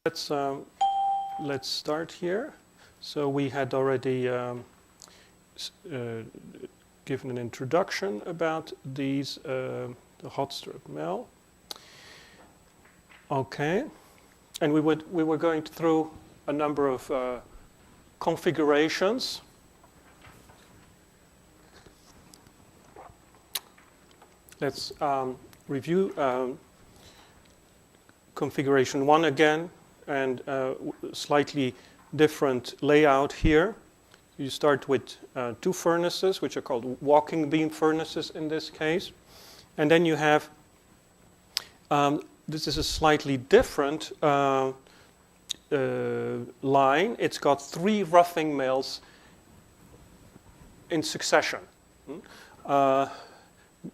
Let's start here. So we had already given an introduction about these the hot strip mill. Okay, and we were going through a number of configurations. Let's review configuration 1 again, and slightly different layout here. You start with 2 furnaces, which are called walking beam furnaces in this case. And then you have, this is a slightly different line. It's got 3 roughing mills in succession.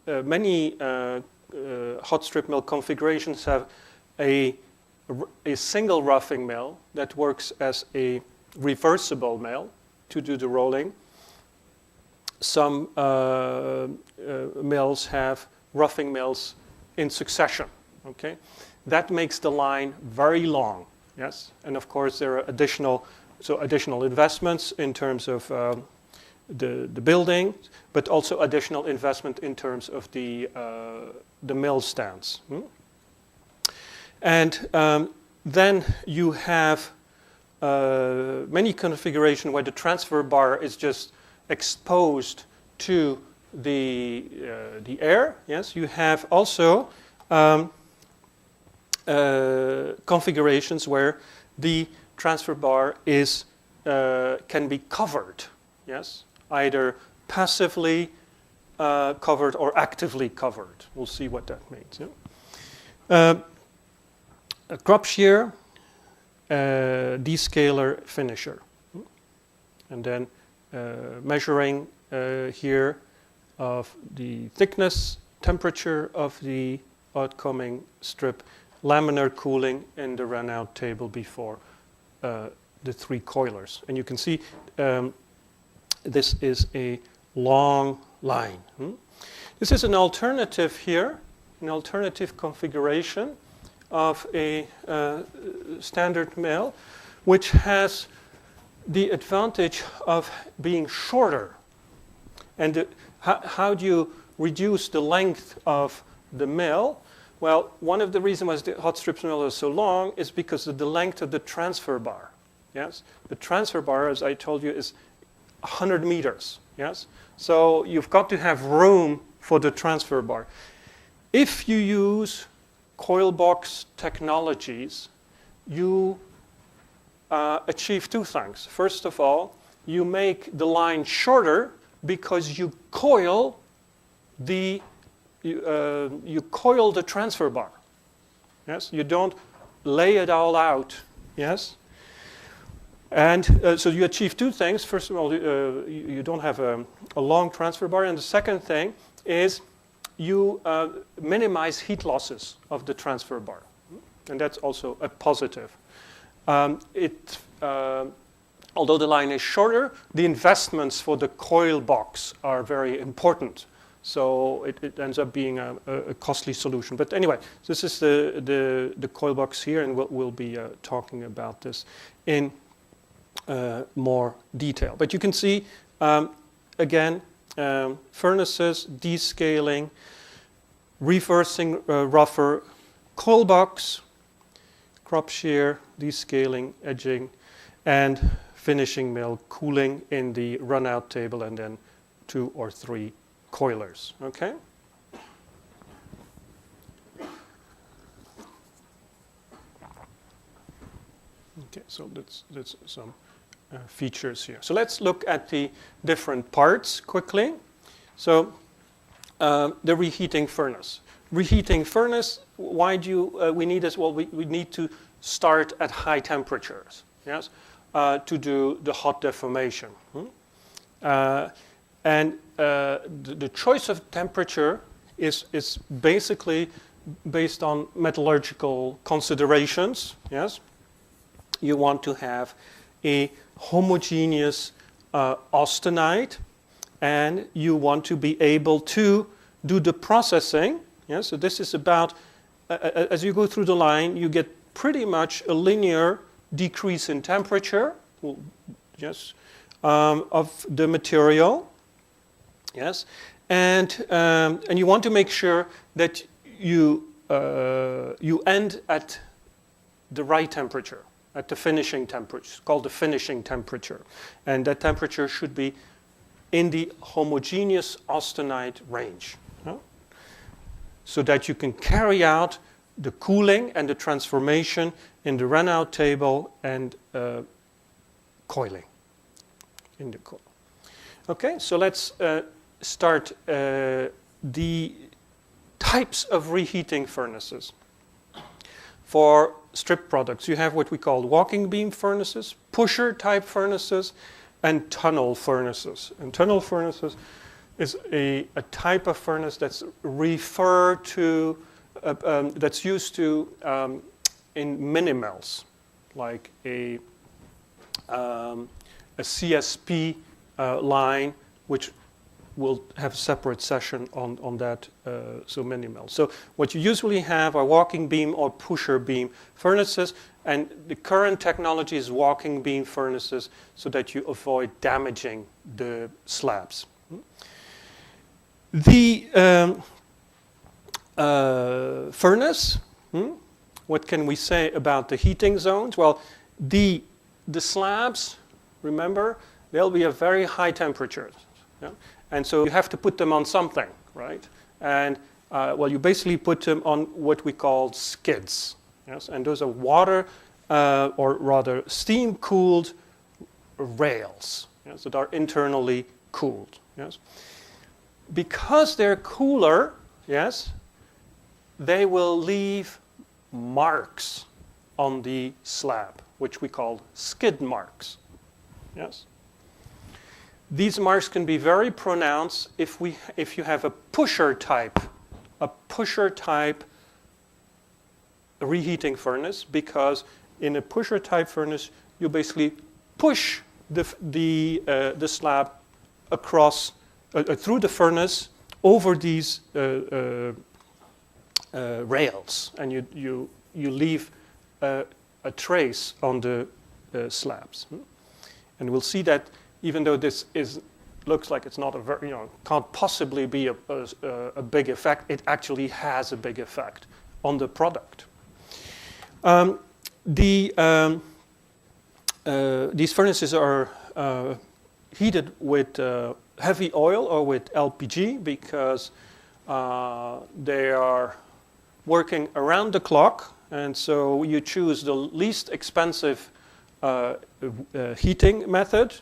Many hot strip mill configurations have a single roughing mill that works as a reversible mill to do the rolling. Some mills have roughing mills in succession. Okay, that makes the line very long. Yes, and of course there are additional investments in terms of the building, but also additional investment in terms of the mill stands. And then you have many configurations where the transfer bar is just exposed to the air. Yes, you have also configurations where the transfer bar is can be covered. Yes, either passively covered or actively covered. We'll see what that means. Yeah? A crop shear, descaler, finisher. And then measuring here of the thickness, temperature of the outcoming strip, laminar cooling in the run-out table before the 3 coilers. And you can see this is a long line. This is an alternative here, an alternative configuration of a standard mill, which has the advantage of being shorter. And how do you reduce the length of the mill? Well, one of the reasons why the hot strip mill is so long is because of the length of the transfer bar. Yes, the transfer bar, as I told you, is 100 meters. Yes, so you've got to have room for the transfer bar. If you use coil box technologies, you achieve 2 things. First of all, you make the line shorter because you coil the transfer bar. Yes, you don't lay it all out. Yes, and so you achieve 2 things. First of all, you don't have a long transfer bar, and the second thing is you minimize heat losses of the transfer bar. And that's also a positive. Although the line is shorter, the investments for the coil box are very important. So it ends up being a costly solution. But anyway, this is the coil box here, and we'll be talking about this in more detail. But you can see, again, furnaces, descaling, reversing rougher, coil box, crop shear, descaling, edging, and finishing mill cooling in the run-out table, and then 2 or 3 coilers. Okay? Okay, so that's some features here. So let's look at the different parts quickly. So the reheating furnace. Reheating furnace, why do we need this? Well, we need to start at high temperatures, yes, to do the hot deformation. And the choice of temperature is basically based on metallurgical considerations, yes. You want to have a homogeneous austenite, and you want to be able to do the processing. Yeah, so this is about, as you go through the line, you get pretty much a linear decrease in temperature, yes, of the material, yes, and you want to make sure that you end at the right temperature, at the finishing temperature. It's called the finishing temperature, and that temperature should be in the homogeneous austenite range, so that you can carry out the cooling and the transformation in the Renault table and coiling in the coil. Okay, so let's start the types of reheating furnaces. For strip products, you have what we call walking beam furnaces, pusher type furnaces, and tunnel furnaces. And tunnel furnaces is a type of furnace that's referred to, that's used to in mini mills, like a CSP line, which we'll have a separate session on that, so mini mill. So what you usually have are walking beam or pusher beam furnaces, and the current technology is walking beam furnaces so that you avoid damaging the slabs. The furnace, what can we say about the heating zones? Well, the slabs, remember, they'll be at very high temperatures. Yeah? And so you have to put them on something, right? And well, you basically put them on what we call skids. Yes? And those are water, or rather steam-cooled rails, yes, that are internally cooled. Yes? Because they're cooler, yes, they will leave marks on the slab, which we call skid marks. Yes. These marks can be very pronounced if you have a pusher type reheating furnace, because in a pusher type furnace you basically push the slab across through the furnace over these rails, and you leave a trace on the slabs. And we'll see that even though this looks like it's not a very, can't possibly be a big effect, it actually has a big effect on the product. These furnaces are heated with heavy oil or with LPG because they are working around the clock, and so you choose the least expensive heating method.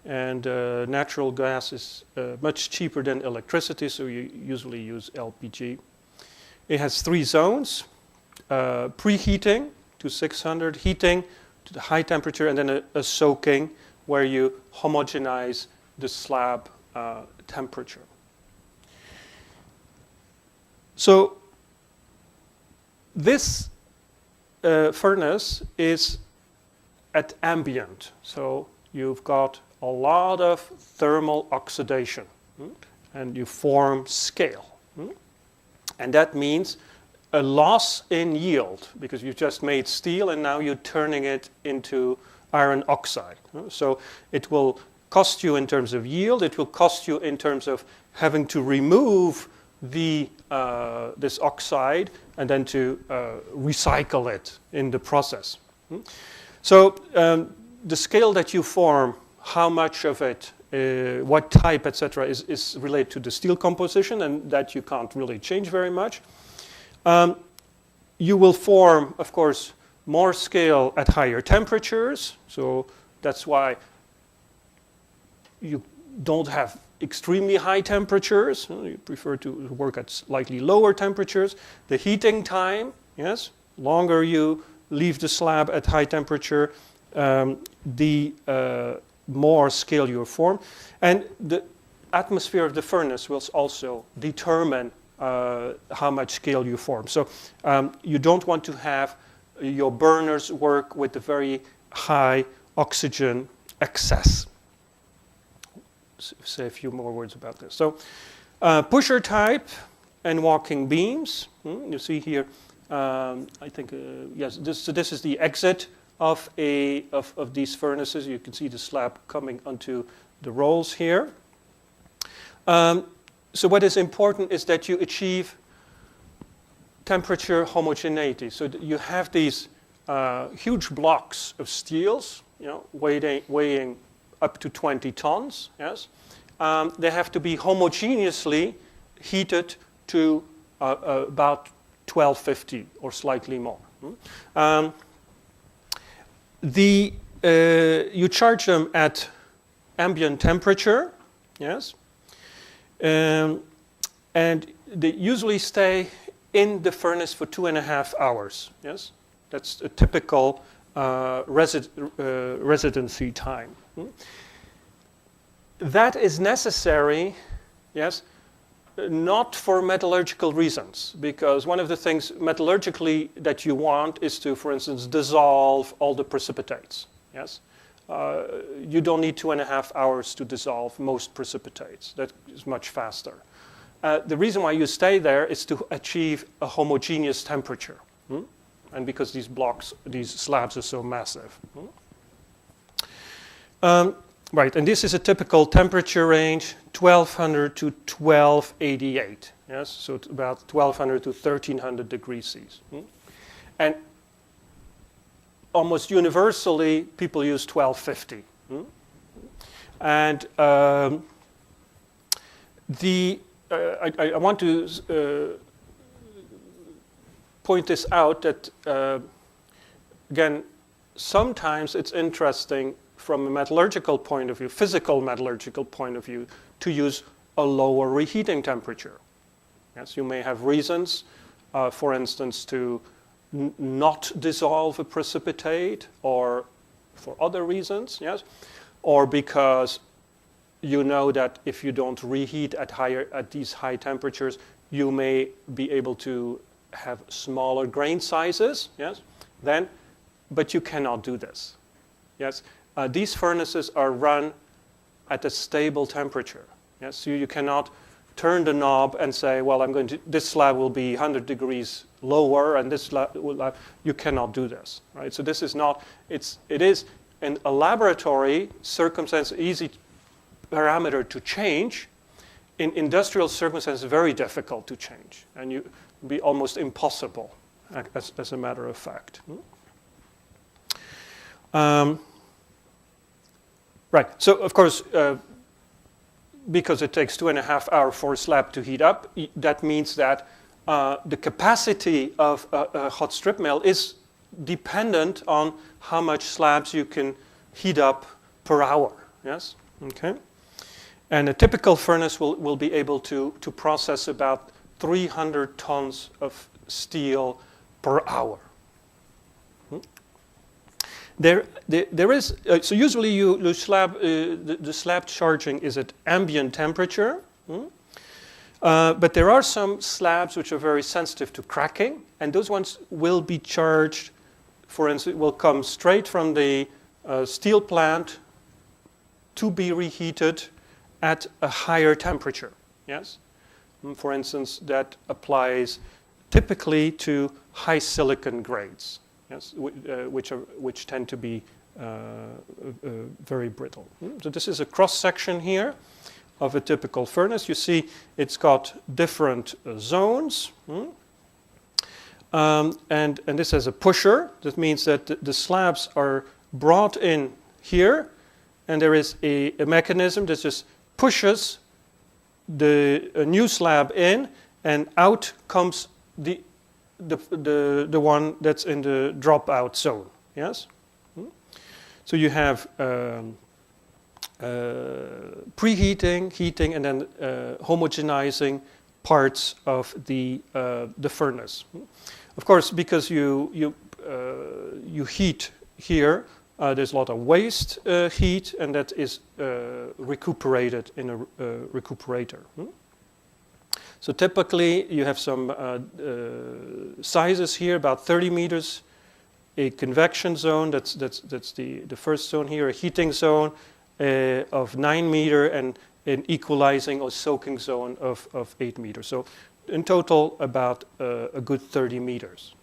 And natural gas is much cheaper than electricity, so you usually use LPG. It has 3 zones: preheating to 600, heating to the high temperature, and then a soaking where you homogenize the slab temperature. So this furnace is at ambient, so you've got a lot of thermal oxidation, and you form scale. And that means a loss in yield, because you've just made steel and now you're turning it into iron oxide. So it will cost you in terms of yield, it will cost you in terms of having to remove this oxide and then to recycle it in the process. So the scale that you form, how much of it, what type, etc., is related to the steel composition, and that you can't really change very much. You will form, of course, more scale at higher temperatures, so that's why you don't have extremely high temperatures. You prefer to work at slightly lower temperatures. The heating time, yes, longer you leave the slab at high temperature, the more scale you form. And the atmosphere of the furnace will also determine how much scale you form. So you don't want to have your burners work with a very high oxygen excess. Say a few more words about this. So pusher type and walking beams. You see here I think, yes, this is the exit of these furnaces. You can see the slab coming onto the rolls here. So what is important is that you achieve temperature homogeneity. So you have these huge blocks of steels, weighing up to 20 tons. Yes, they have to be homogeneously heated to about 1250 or slightly more. You charge them at ambient temperature, yes, and they usually stay in the furnace for 2.5 hours. Yes, that's a typical residency time. That is necessary, yes, not for metallurgical reasons, because one of the things metallurgically that you want is to, for instance, dissolve all the precipitates. Yes, you don't need 2.5 hours to dissolve most precipitates. That is much faster. The reason why you stay there is to achieve a homogeneous temperature, and because these slabs are so massive. Right, and this is a typical temperature range, 1200 to 1288. Yes, so it's about 1200 to 1300 degrees Celsius. And almost universally, people use 1250. And I want to point this out that, again, sometimes it's interesting from a metallurgical point of view, physical metallurgical point of view, to use a lower reheating temperature. Yes, you may have reasons, for instance, to not dissolve a precipitate, or for other reasons, yes, or because you know that if you don't reheat at these high temperatures, you may be able to have smaller grain sizes, yes, but you cannot do this. Yes. These furnaces are run at a stable temperature. Yes, so you cannot turn the knob and say, well, this slab will be 100 degrees lower, and this slab will. You cannot do this, right? So this is not. It is in a laboratory circumstance easy parameter to change. In industrial circumstances, very difficult to change, and you be almost impossible, as a matter of fact. Right, so of course, because it takes 2.5 hours for a slab to heat up, that means that the capacity of a hot strip mill is dependent on how much slabs you can heat up per hour. Yes, okay. And a typical furnace will be able to process about 300 tons of steel per hour. There is so usually the slab charging is at ambient temperature, but there are some slabs which are very sensitive to cracking, and those ones will be charged. For instance, will come straight from the steel plant to be reheated at a higher temperature. Yes, for instance, that applies typically to high silicon grades. Yes, which tend to be very brittle. So this is a cross-section here of a typical furnace. You see it's got different zones. And this has a pusher. That means that the slabs are brought in here, and there is a mechanism that just pushes a new slab in, and out comes the one that's in the dropout zone. Yes. So you have preheating, heating, and then homogenizing parts of the furnace. Of course, because you heat here, there's a lot of waste heat, and that is recuperated in a recuperator. So typically, you have some sizes here, about 30 meters, a convection zone, that's the first zone here, a heating zone of 9 meters, and an equalizing or soaking zone of 8 meters. So in total, about a good 30 meters.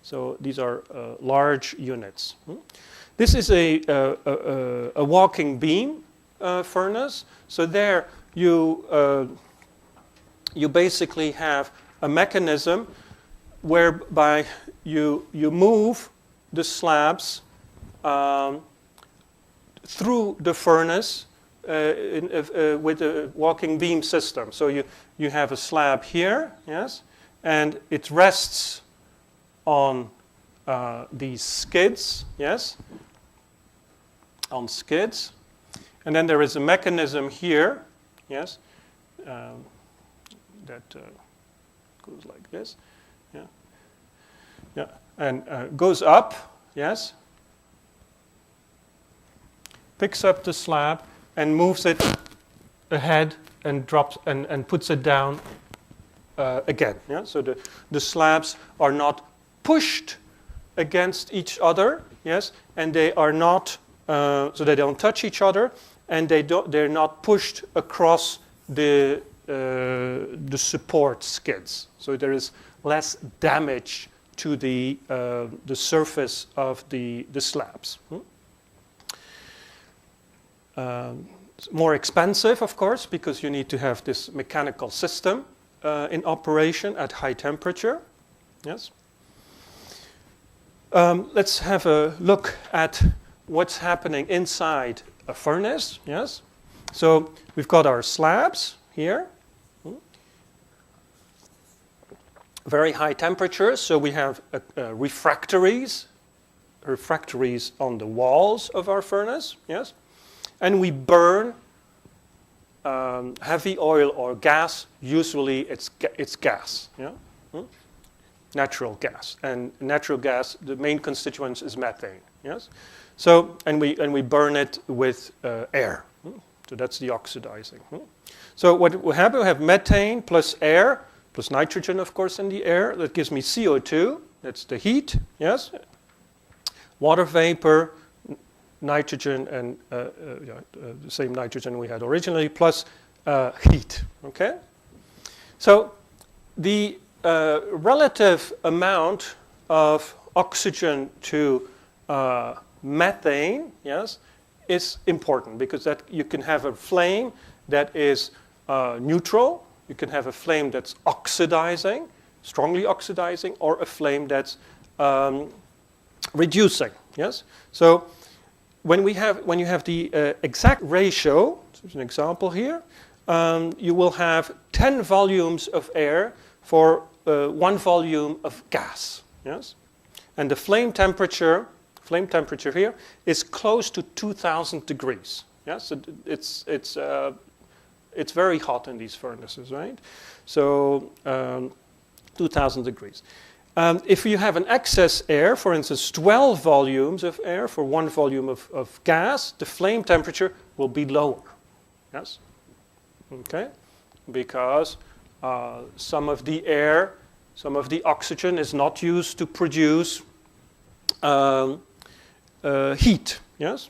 So these are large units. This is a walking beam furnace. So there you basically have a mechanism whereby you move the slabs through the furnace with a walking beam system. So you have a slab here, yes, and it rests on these skids, yes, on skids. And then there is a mechanism here, yes, that goes like this, and goes up, yes, picks up the slab and moves it ahead and drops and puts it down again. Yeah? So the slabs are not pushed against each other, yes, and they are not so they don't touch each other, and they're not pushed across the support skids. So there is less damage to the surface of the slabs. It's more expensive, of course, because you need to have this mechanical system in operation at high temperature. Yes. Let's have a look at what's happening inside a furnace. Yes. So we've got our slabs here. Very high temperatures, so we have refractories on the walls of our furnace. Yes. And we burn heavy oil or gas. Usually it's gas, yeah? Natural gas. And natural gas, the main constituent is methane, yes? So, and we burn it with air. So that's the oxidizing. So what will happen, we have methane plus air, plus nitrogen, of course, in the air. That gives me CO2, that's the heat, yes? Water vapor, nitrogen and the same nitrogen we had originally, plus heat, okay? So the relative amount of oxygen to methane, yes, is important because that you can have a flame that is neutral, you can have a flame that's oxidizing, strongly oxidizing, or a flame that's reducing, yes? So when you have the exact ratio, there's an example here, you will have 10 volumes of air for 1 volume of gas. Yes, and the flame temperature here is close to 2,000 degrees. Yes, it's very hot in these furnaces, right? So 2,000 degrees. If you have an excess air, for instance, 12 volumes of air for 1 volume of gas, the flame temperature will be lower. Yes? Okay? Because some of the air, some of the oxygen is not used to produce heat. Yes?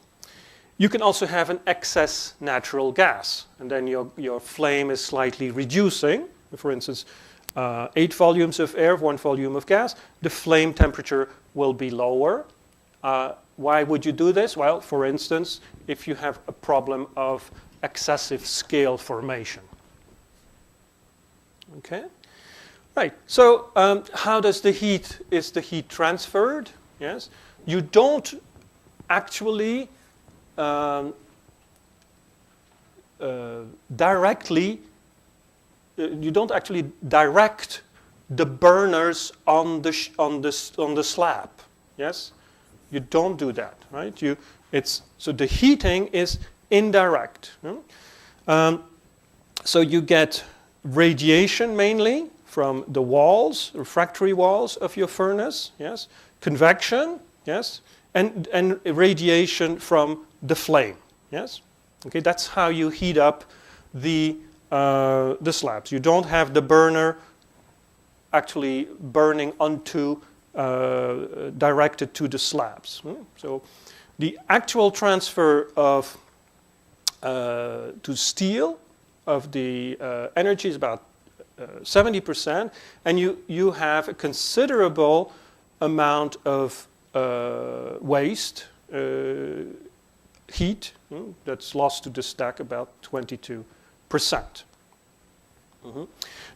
You can also have an excess natural gas, and then your flame is slightly reducing. For instance, 8 volumes of air, 1 volume of gas, the flame temperature will be lower. Why would you do this? Well, for instance, if you have a problem of excessive scale formation. Okay? Right, so how is the heat transferred? Yes, you don't actually directly direct the burners on the slab. Yes, you don't do that, right? So the heating is indirect. So you get radiation mainly from the walls, refractory walls of your furnace. Yes, convection. Yes, and radiation from the flame. Yes, okay, that's how you heat up the slabs. You don't have the burner actually burning onto directed to the slabs. So the actual transfer of to steel of the energy is about 70%, and you have a considerable amount of waste, heat, that's lost to the stack, about 22%.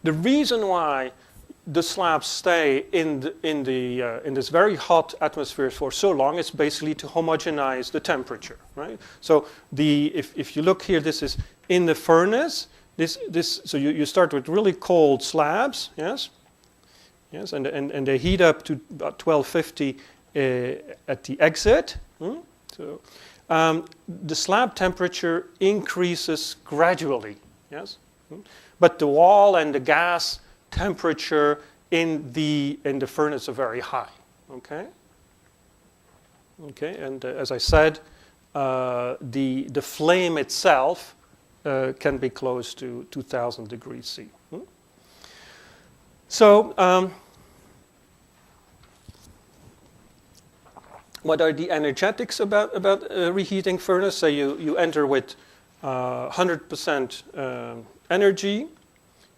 The reason why the slabs stay in this very hot atmosphere for so long is basically to homogenize the temperature, right? So if you look here, this is in the furnace. So you start with really cold slabs, yes, and they heat up to about 1250 at the exit. So the slab temperature increases gradually, yes, but the wall and the gas temperature in the furnace are very high. Okay. And as I said, the flame itself can be close to 2000 degrees C. So what are the energetics about a reheating furnace? Say you enter with 100% energy.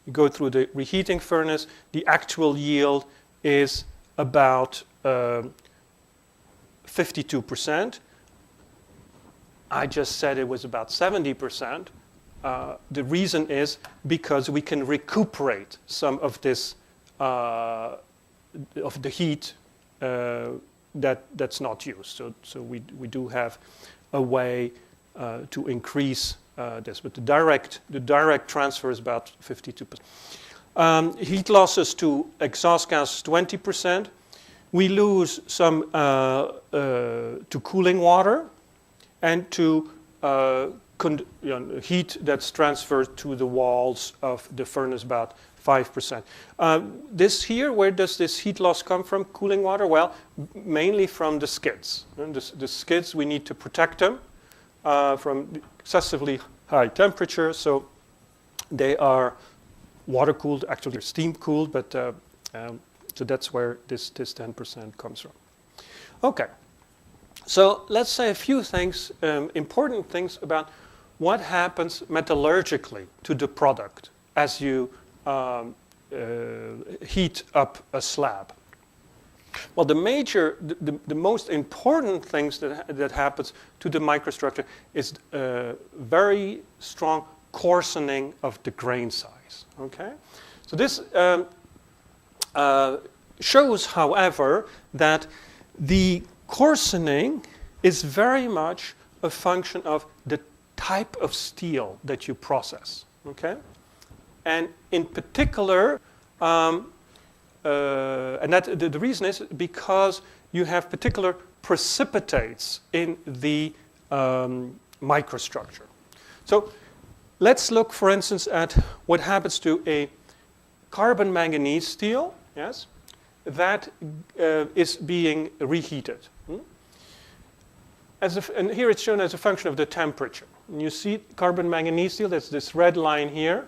You go through the reheating furnace. The actual yield is about 52%. I just said it was about 70%. The reason is because we can recuperate some of this of the heat that's not used. So we do have a way to increase this, but the direct transfer is about 52%. Heat losses to exhaust gas 20%. We lose some to cooling water and to heat that's transferred to the walls of the furnace, about 5%. This here, where does this heat loss come from, cooling water? Well, mainly from the skids. And the skids, we need to protect them from excessively high temperature, so they are water cooled, actually they're steam cooled, but so that's where this 10% comes from. Okay, so let's say a few things, important things about what happens metallurgically to the product as you heat up a slab. Well, the most important things that happens to the microstructure is very strong coarsening of the grain size. Okay, so this shows, however, that the coarsening is very much a function of the type of steel that you process. Okay, and in particular. And that the reason is because you have particular precipitates in the microstructure. So let's look, for instance, at what happens to a carbon manganese steel, yes, that is being reheated. And here it's shown as a function of the temperature. And you see carbon manganese steel, that's this red line here.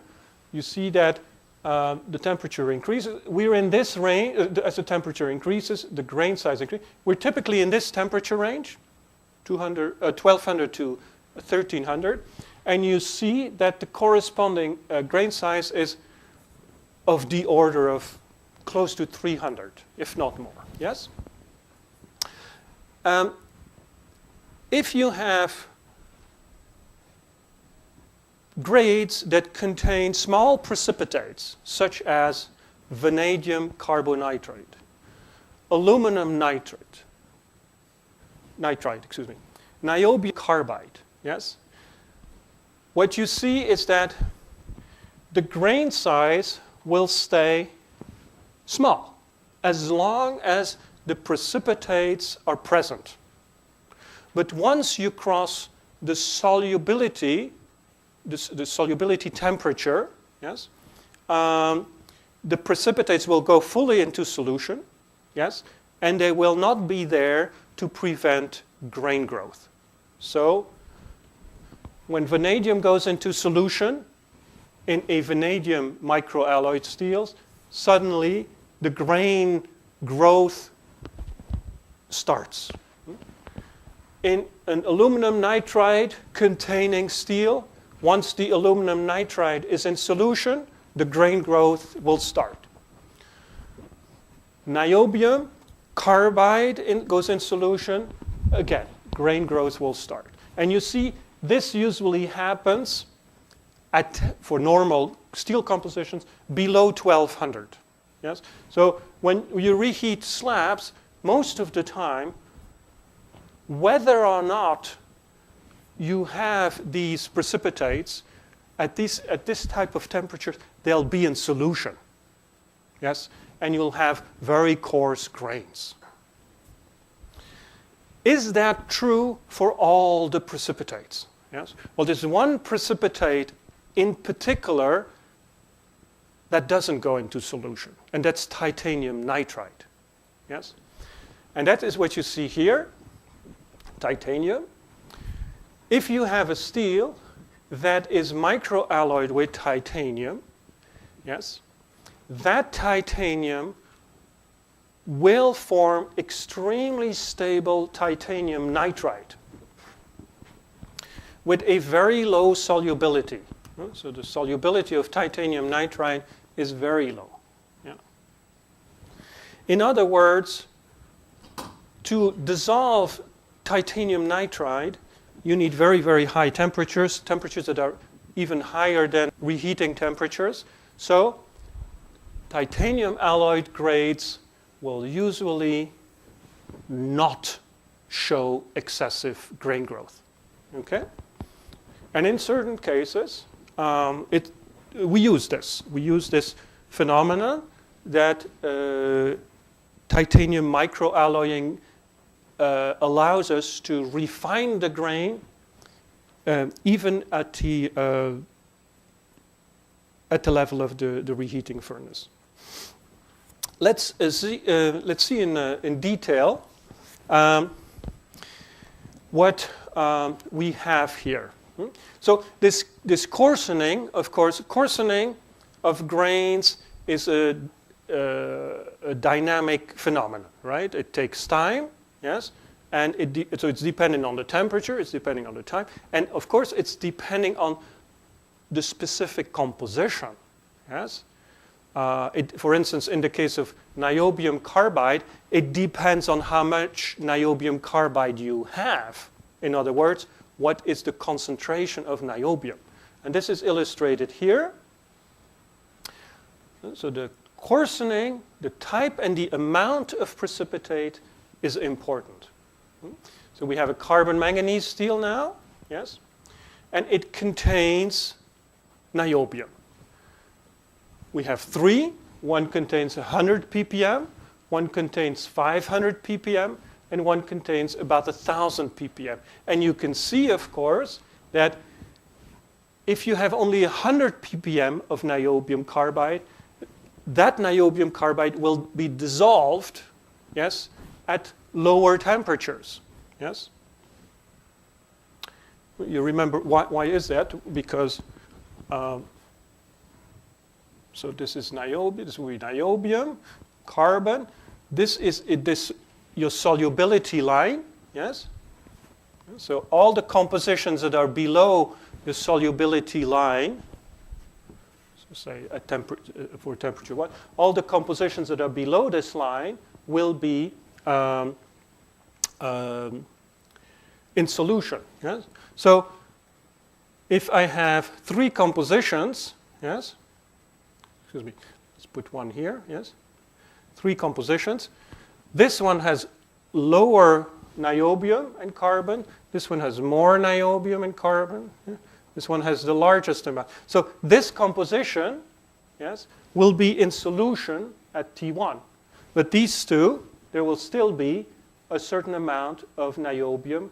You see that the temperature increases. We're in this range, as the temperature increases, the grain size increases. We're typically in this temperature range, 1200 to 1300. And you see that the corresponding grain size is of the order of close to 300, if not more. Yes? If you have grades that contain small precipitates, such as vanadium carbonitrate, aluminum nitride, niobium carbide, yes? What you see is that the grain size will stay small as long as the precipitates are present. But once you cross the solubility, the solubility temperature, yes, the precipitates will go fully into solution, yes, and they will not be there to prevent grain growth. So when vanadium goes into solution in a vanadium microalloyed steels, suddenly the grain growth starts. In an aluminum nitride containing steel, once the aluminum nitride is in solution, the grain growth will start. Niobium carbide goes in solution, again, grain growth will start. And you see, this usually happens for normal steel compositions below 1200. Yes? So when you reheat slabs, most of the time, whether or not you have these precipitates at this type of temperature, they'll be in solution. Yes? And you'll have very coarse grains. Is that true for all the precipitates? Yes? Well, there's one precipitate in particular that doesn't go into solution, and that's titanium nitride. Yes? And that is what you see here, titanium. If you have a steel that is microalloyed with titanium, yes, that titanium will form extremely stable titanium nitride with a very low solubility. So the solubility of titanium nitride is very low. Yeah. In other words, to dissolve titanium nitride, you need very, very high temperatures, temperatures that are even higher than reheating temperatures. So titanium alloyed grades will usually not show excessive grain growth. Okay? And in certain cases, we use this. We use this phenomenon that titanium microalloying allows us to refine the grain even at the level of the reheating furnace. Let's see in detail what we have here. So this coarsening, of course, coarsening of grains is a dynamic phenomenon, right? It takes time, yes, and so it's dependent on the temperature, it's depending on the time, and of course it's depending on the specific composition, yes. For instance, in the case of niobium carbide, it depends on how much niobium carbide you have. In other words, what is the concentration of niobium? And this is illustrated here. So the coarsening, the type and the amount of precipitate is important. So we have a carbon manganese steel now, yes, and it contains niobium. We have three. One contains 100 ppm, one contains 500 ppm, and one contains about 1,000 ppm. And you can see, of course, that if you have only 100 ppm of niobium carbide, that niobium carbide will be dissolved, yes, at lower temperatures, yes. You remember why is that? Because so this is niobium. This will be niobium, carbon. This is your solubility line, yes? So all the compositions that are below the solubility line, so say for temperature 1, all the compositions that are below this line will be in solution, yes? So if I have three compositions, yes? Excuse me, let's put one here, yes? Three compositions. This one has lower niobium and carbon. This one has more niobium and carbon. Yeah? This one has the largest amount. So this composition, yes, will be in solution at T1. But these two, there will still be a certain amount of niobium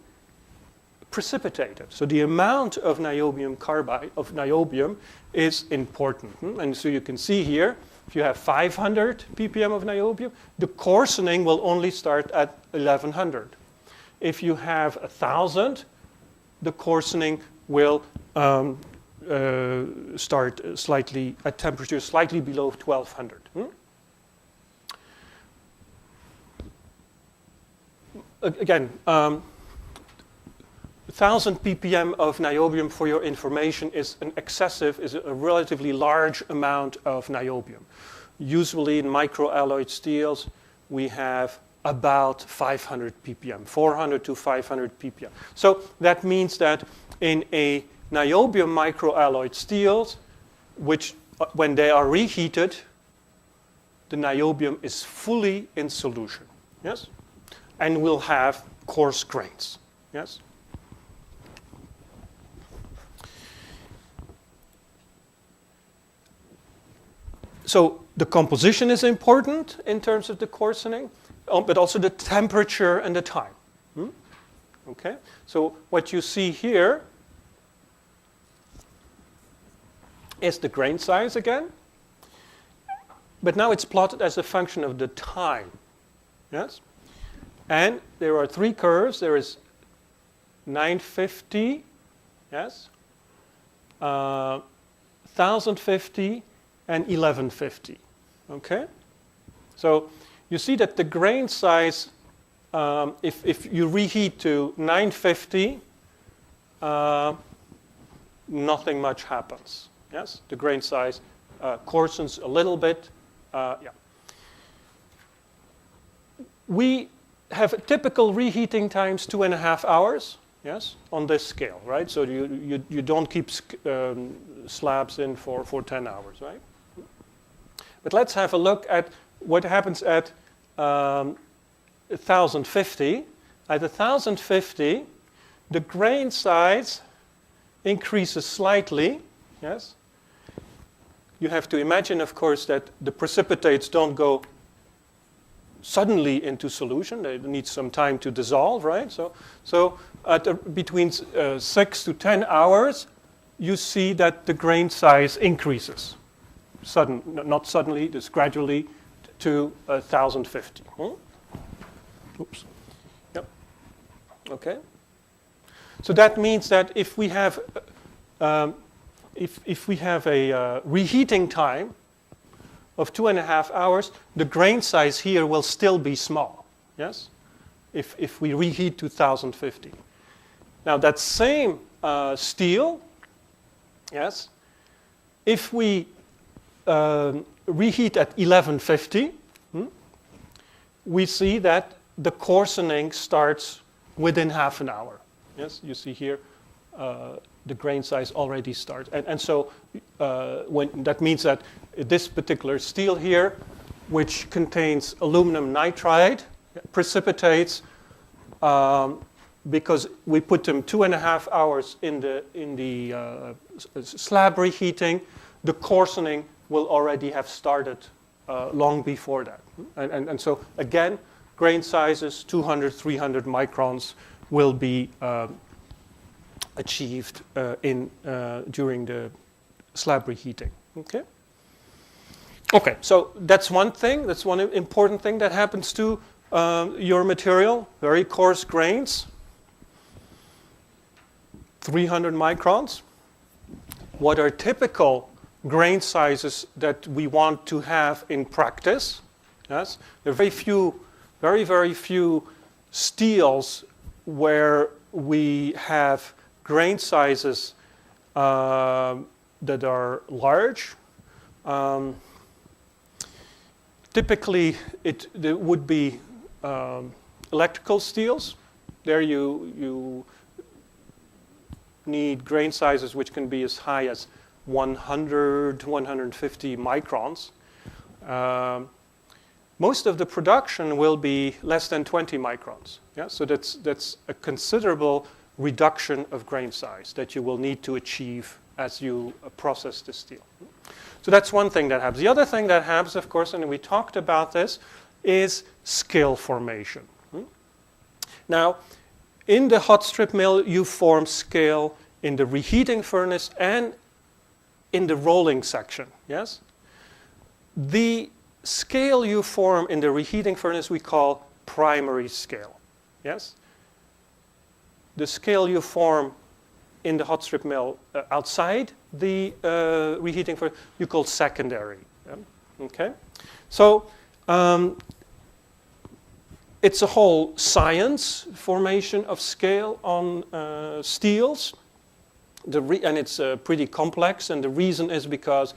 precipitated. So the amount of niobium carbide, of niobium, is important. And so you can see here, if you have 500 ppm of niobium, the coarsening will only start at 1100. If you have 1,000, the coarsening will start slightly at temperature slightly below 1200. Again, 1,000 ppm of niobium, for your information, is a relatively large amount of niobium. Usually in microalloyed steels, we have about 500 ppm, 400 to 500 ppm. So that means that in a niobium microalloyed steels, which when they are reheated, the niobium is fully in solution, yes, and will have coarse grains, yes. So the composition is important in terms of the coarsening, but also the temperature and the time. Okay, so what you see here is the grain size again, but now it's plotted as a function of the time. Yes, and there are three curves. There is 950, yes, 1050, and 1150. Okay, so you see that the grain size, if you reheat to 950, nothing much happens. Yes, the grain size coarsens a little bit. Yeah. We have typical reheating times 2.5 hours. Yes, on this scale, right? So you don't keep slabs in for 10 hours, right? But let's have a look at what happens at 1050. At 1050, the grain size increases slightly. Yes. You have to imagine, of course, that the precipitates don't go suddenly into solution. They need some time to dissolve, right? So at between 6 to 10 hours, you see that the grain size increases. Not suddenly, just gradually to 1050. Oops. Yep. Okay. So that means that if we have if we have a reheating time of 2.5 hours, the grain size here will still be small. Yes. If we reheat to 1050. Now that same steel, yes, if we reheat at 1150, we see that the coarsening starts within half an hour. Yes, you see here the grain size already starts. And so when that means that this particular steel here, which contains aluminum nitride, precipitates because we put them 2.5 hours in the slab reheating, the coarsening will already have started long before that. And so again, grain sizes 200, 300 microns will be achieved during the slab reheating. Okay. Okay, so that's one thing. That's one important thing that happens to your material. Very coarse grains, 300 microns. What are typical grain sizes that we want to have in practice? Yes, there are very few steels where we have grain sizes that are large. Typically, there would be electrical steels. There you need grain sizes which can be as high as 100 to 150 microns. Most of the production will be less than 20 microns. Yeah? So that's a considerable reduction of grain size that you will need to achieve as you process the steel. So that's one thing that happens. The other thing that happens, of course, and we talked about this, is scale formation. Now, in the hot strip mill, you form scale in the reheating furnace and in the rolling section. Yes? The scale you form in the reheating furnace we call primary scale. Yes? The scale you form in the hot strip mill outside the reheating furnace you call secondary. Yeah? Okay? So it's a whole science, formation of scale on steels. And it's pretty complex, and the reason is because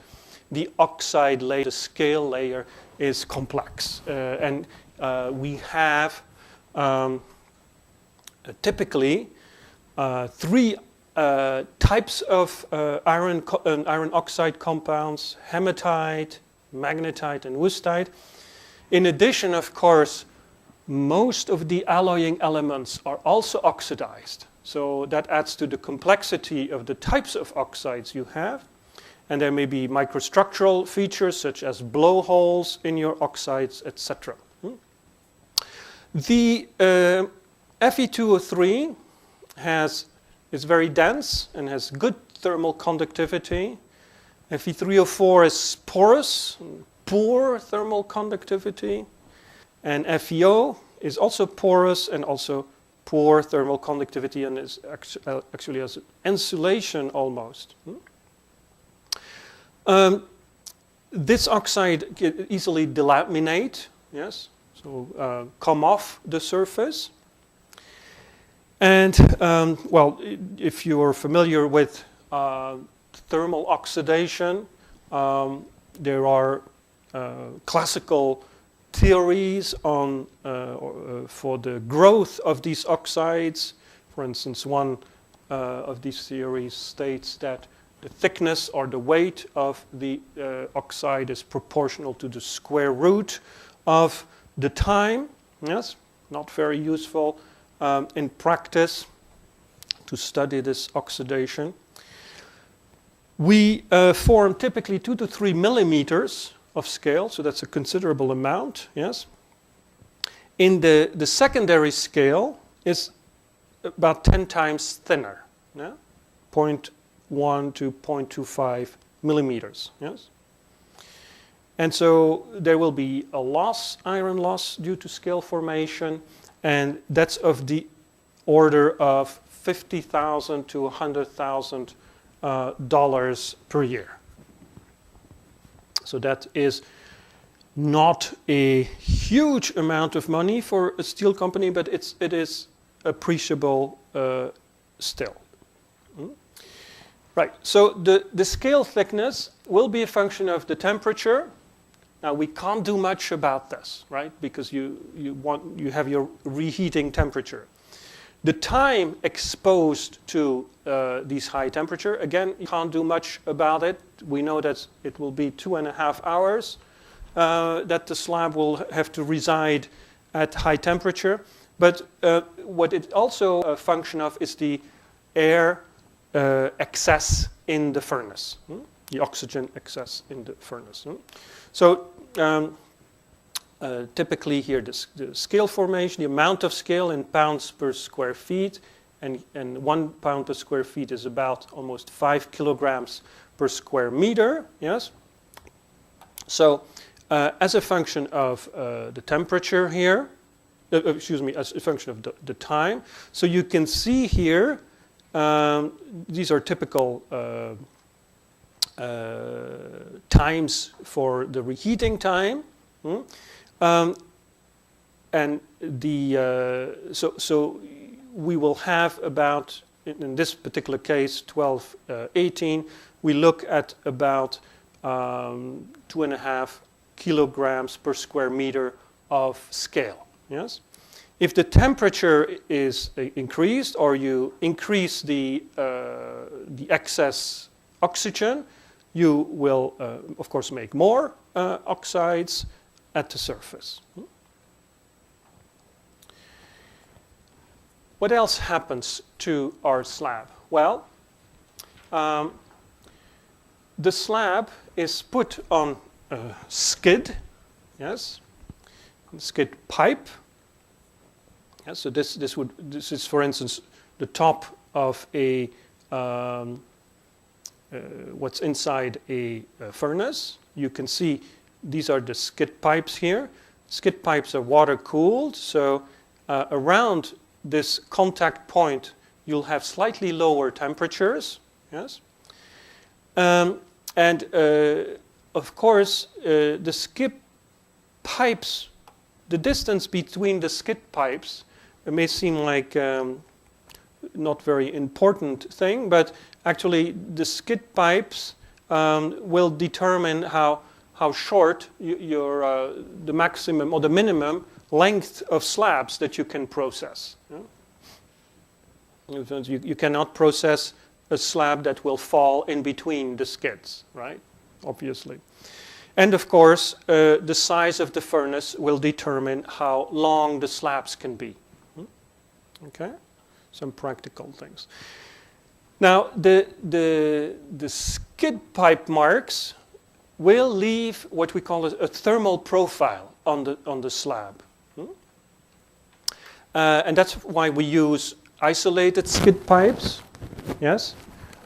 the oxide layer, the scale layer, is complex. And we have typically three types of iron oxide compounds: hematite, magnetite, and wustite. In addition, of course, most of the alloying elements are also oxidized. So that adds to the complexity of the types of oxides you have. And there may be microstructural features such as blowholes in your oxides, etc. The Fe2O3 is very dense and has good thermal conductivity. Fe3O4 is porous, poor thermal conductivity. And FeO is also porous and also poor thermal conductivity, and is actually has insulation almost. This oxide can easily delaminate, yes, so come off the surface. And well, if you are familiar with thermal oxidation, there are classical theories on for the growth of these oxides. For instance, one of these theories states that the thickness or the weight of the oxide is proportional to the square root of the time. Yes, not very useful in practice to study this oxidation. We form typically 2 to 3 millimeters of scale, so that's a considerable amount, yes. In the secondary scale is about 10 times thinner, yeah? 0.1 to 0.25 millimeters, yes. And so there will be a loss, iron loss, due to scale formation, and that's of the order of $50,000 to $100,000 dollars per year. So that is not a huge amount of money for a steel company, but it is appreciable still. Right, so the scale thickness will be a function of the temperature. Now we can't do much about this, right? Because you have your reheating temperature. The time exposed to these high temperature, again, you can't do much about it. We know that it will be 2.5 hours that the slab will have to reside at high temperature. But what it also a function of is the air excess in the furnace, the oxygen excess in the furnace. So typically here the scale formation, the amount of scale in pounds per square feet, and 1 pound per square feet is about almost 5 kilograms per square meter, yes? So as a function of the temperature here, as a function of the time, so you can see here, these are typical times for the reheating time. And so we will have about, in this particular case, 1218, we look at about 2.5 kilograms per square meter of scale. Yes. If the temperature is increased, or you increase the excess oxygen, you will, of course, make more oxides at the surface. What else happens to our slab? Well, the slab is put on a skid, yes, skid pipe. Yes, so this is, for instance, the top of a what's inside a furnace. You can see these are the skid pipes here. Skid pipes are water cooled, so around this contact point you'll have slightly lower temperatures. Yes, and of course the skid pipes, the distance between the skid pipes, it may seem like not very important thing, but actually the skid pipes will determine how short the maximum or the minimum length of slabs that you can process. You cannot process a slab that will fall in between the skids, right? Obviously. And of course, the size of the furnace will determine how long the slabs can be. Okay? Some practical things. Now, the skid pipe marks will leave what we call a thermal profile on the slab. And that's why we use isolated skid pipes, yes?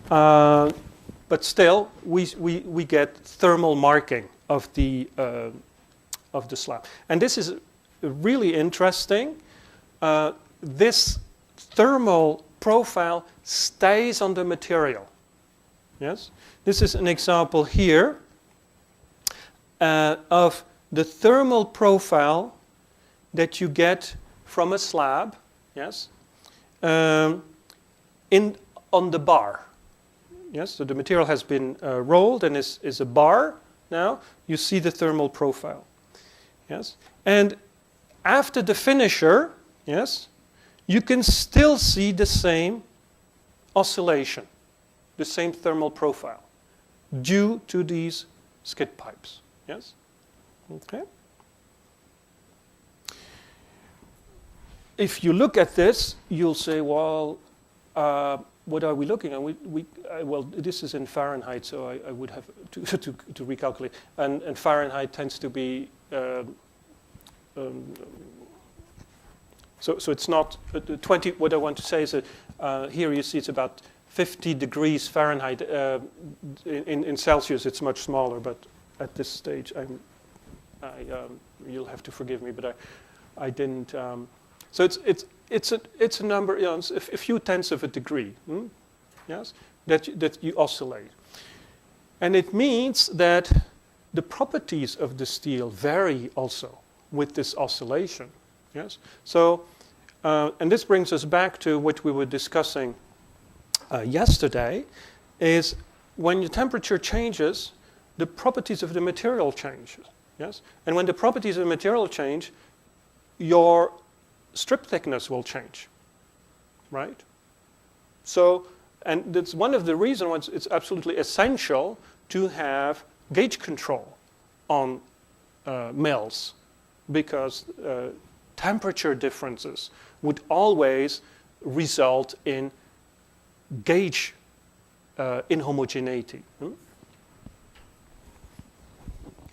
But still, we get thermal marking of the slab. And this is really interesting. This thermal profile stays on the material. Yes? This is an example here of the thermal profile that you get from a slab, yes, on the bar. Yes, so the material has been rolled and is a bar now. You see the thermal profile. Yes, and after the finisher, yes, you can still see the same oscillation, the same thermal profile, due to these skid pipes. Yes, okay. If you look at this, you'll say, well, what are we looking at? Well, this is in Fahrenheit, so I would have to recalculate. And Fahrenheit tends to be, so it's not 20. What I want to say is that here you see it's about 50 degrees Fahrenheit. In Celsius, it's much smaller, but at this stage, you'll have to forgive me, but I didn't. So it's a number, you know, a few tenths of a degree, yes, that you oscillate, and it means that the properties of the steel vary also with this oscillation, yes. So, and this brings us back to what we were discussing yesterday, is when the temperature changes, the properties of the material change, yes, and when the properties of the material change, your strip thickness will change, right? So, and that's one of the reasons why it's absolutely essential to have gauge control on mills, because temperature differences would always result in gauge inhomogeneity.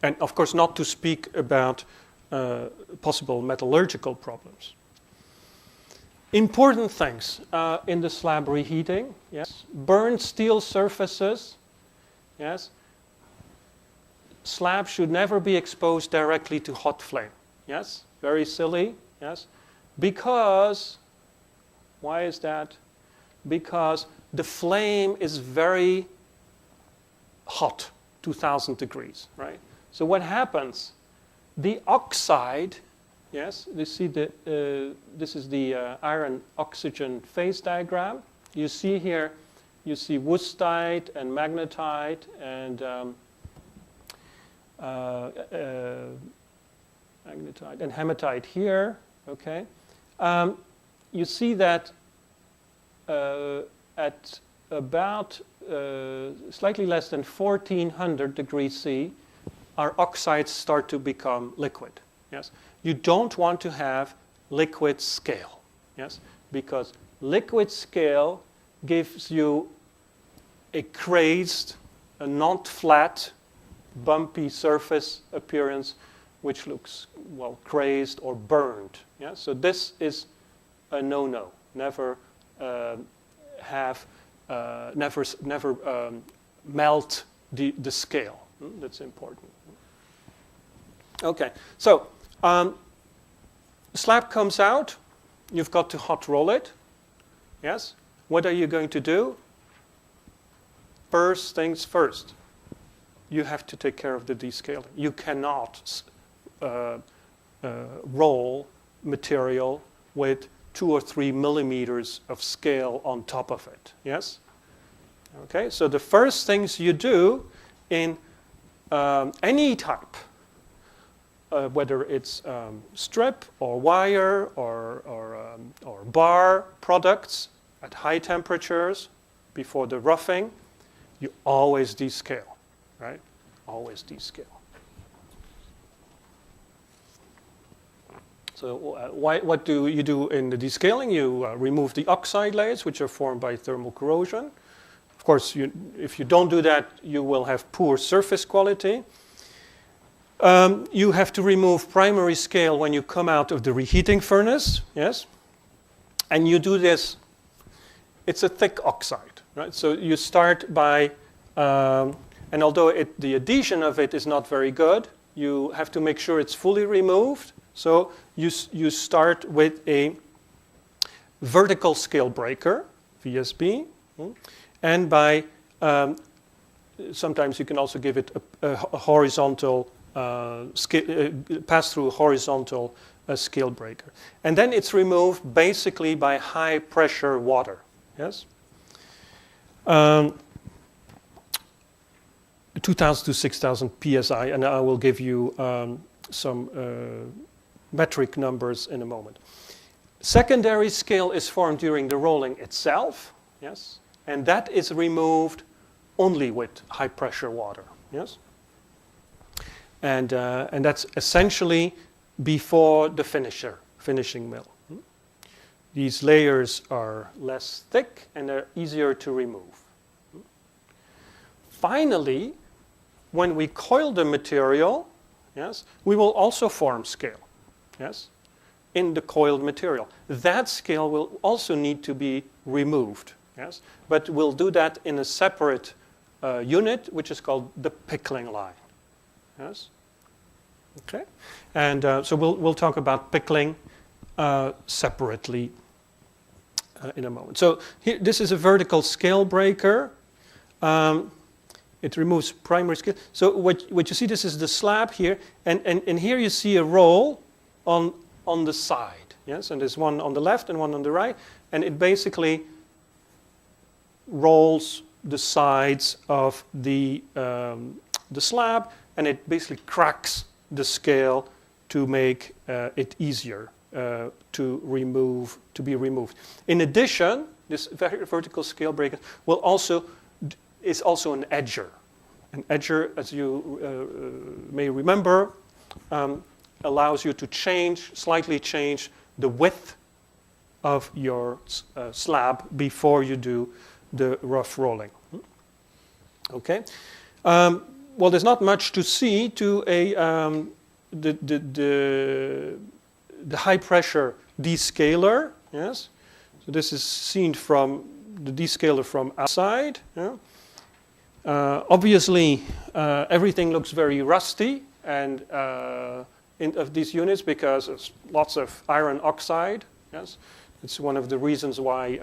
And of course, not to speak about possible metallurgical problems. Important things in the slab reheating, yes. Burned steel surfaces, yes. Slab should never be exposed directly to hot flame, yes. Very silly, yes. Because, why is that? Because the flame is very hot, 2000 degrees, right? So what happens? The oxide, yes, you see this is the iron oxygen phase diagram. You see here, you see wustite and magnetite and magnetite and hematite here. Okay, you see that at about slightly less than 1400 degrees C, our oxides start to become liquid. Yes, you don't want to have liquid scale. Yes, because liquid scale gives you a crazed, a not flat, bumpy surface appearance, which looks, well, crazed or burned. Yeah, so this is a no-no. Never melt the scale. That's important. Okay, so the slab comes out. You've got to hot roll it. Yes. What are you going to do? First things first. You have to take care of the descaling. You cannot roll material with 2 or 3 millimeters of scale on top of it. Yes. Okay. So the first things you do in any type whether it's strip or wire or bar products at high temperatures before the roughing, you always descale, right? Always descale. So what do you do in the descaling? You remove the oxide layers, which are formed by thermal corrosion. Of course, if you don't do that, you will have poor surface quality. You have to remove primary scale when you come out of the reheating furnace, yes? And you do this, it's a thick oxide, right? So you start by, and although the adhesion of it is not very good, you have to make sure it's fully removed. So you start with a vertical scale breaker, VSB, and by, sometimes you can also give it a horizontal, pass through a horizontal scale breaker. And then it's removed basically by high pressure water, yes? 2,000 to 6,000 psi, and I will give you some metric numbers in a moment. Secondary scale is formed during the rolling itself, yes, and that is removed only with high pressure water, yes, and that's essentially before the finishing mill. These layers are less thick and they're easier to remove. Finally, when we coil the material, yes, we will also form scale, yes, in the coiled material. That scale will also need to be removed, yes, but we'll do that in a separate unit, which is called the pickling line, yes. Okay, and so we'll talk about pickling separately in a moment. So here, this is a vertical scale breaker. It removes primary scale. So what you see, this is the slab here, and here you see a roll on the side, yes, and there's one on the left and one on the right, and it basically rolls the sides of the slab, and it basically cracks the scale to make it easier to be removed. In addition, this vertical scale breaker is also an edger. An edger, as you may remember, allows you to slightly change the width of your slab before you do the rough rolling. Okay. Well, there's not much to see to the high pressure descaler. Yes. So this is seen from the descaler from outside. Yeah? Obviously, everything looks very rusty and of these units because there's lots of iron oxide. Yes, it's one of the reasons why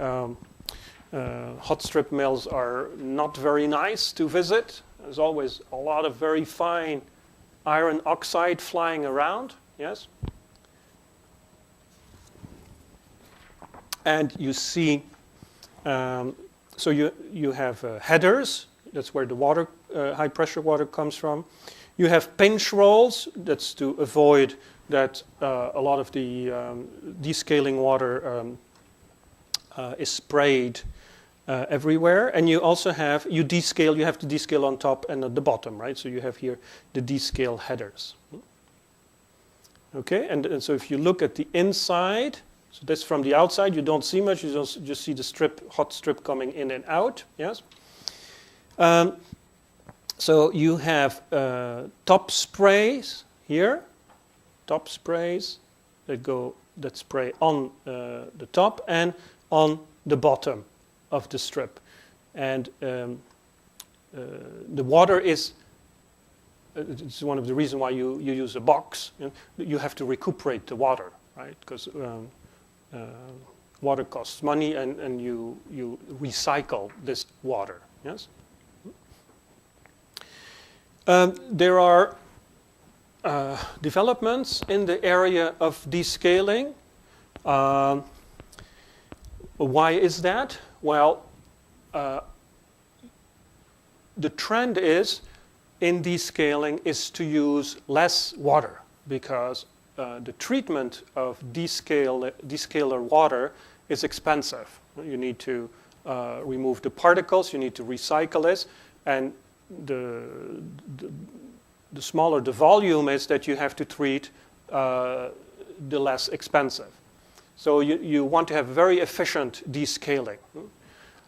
hot strip mills are not very nice to visit. There's always a lot of very fine iron oxide flying around. Yes, and you see, so you have headers. That's where the water, high pressure water comes from. You have pinch rolls. That's to avoid that a lot of the descaling water is sprayed everywhere. And you also have, you have to descale on top and at the bottom, right? So you have here the descale headers. Okay, and so if you look at the inside, so that's from the outside, you don't see much. You just see the hot strip coming in and out, yes? So you have top sprays here, top sprays that spray on the top and on the bottom of the strip, and the water is. It's one of the reasons why you use a box. You have to recuperate the water, right? Because water costs money, and you recycle this water. Yes. There are developments in the area of descaling. Why is that? Well, the trend in descaling is to use less water. because the treatment of descaler water is expensive. You need to remove the particles, you need to recycle it, and the smaller the volume is that you have to treat, the less expensive. So you want to have very efficient descaling.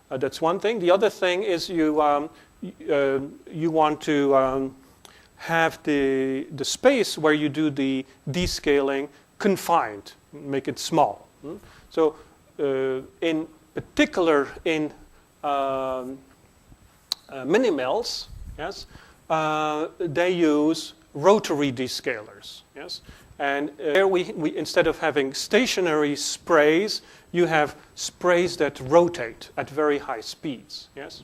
That's one thing. The other thing is you want to have the space where you do the descaling confined, make it small. So in particular in mini mills, yes, they use rotary descalers, yes. And there we instead of having stationary sprays, you have sprays that rotate at very high speeds, yes,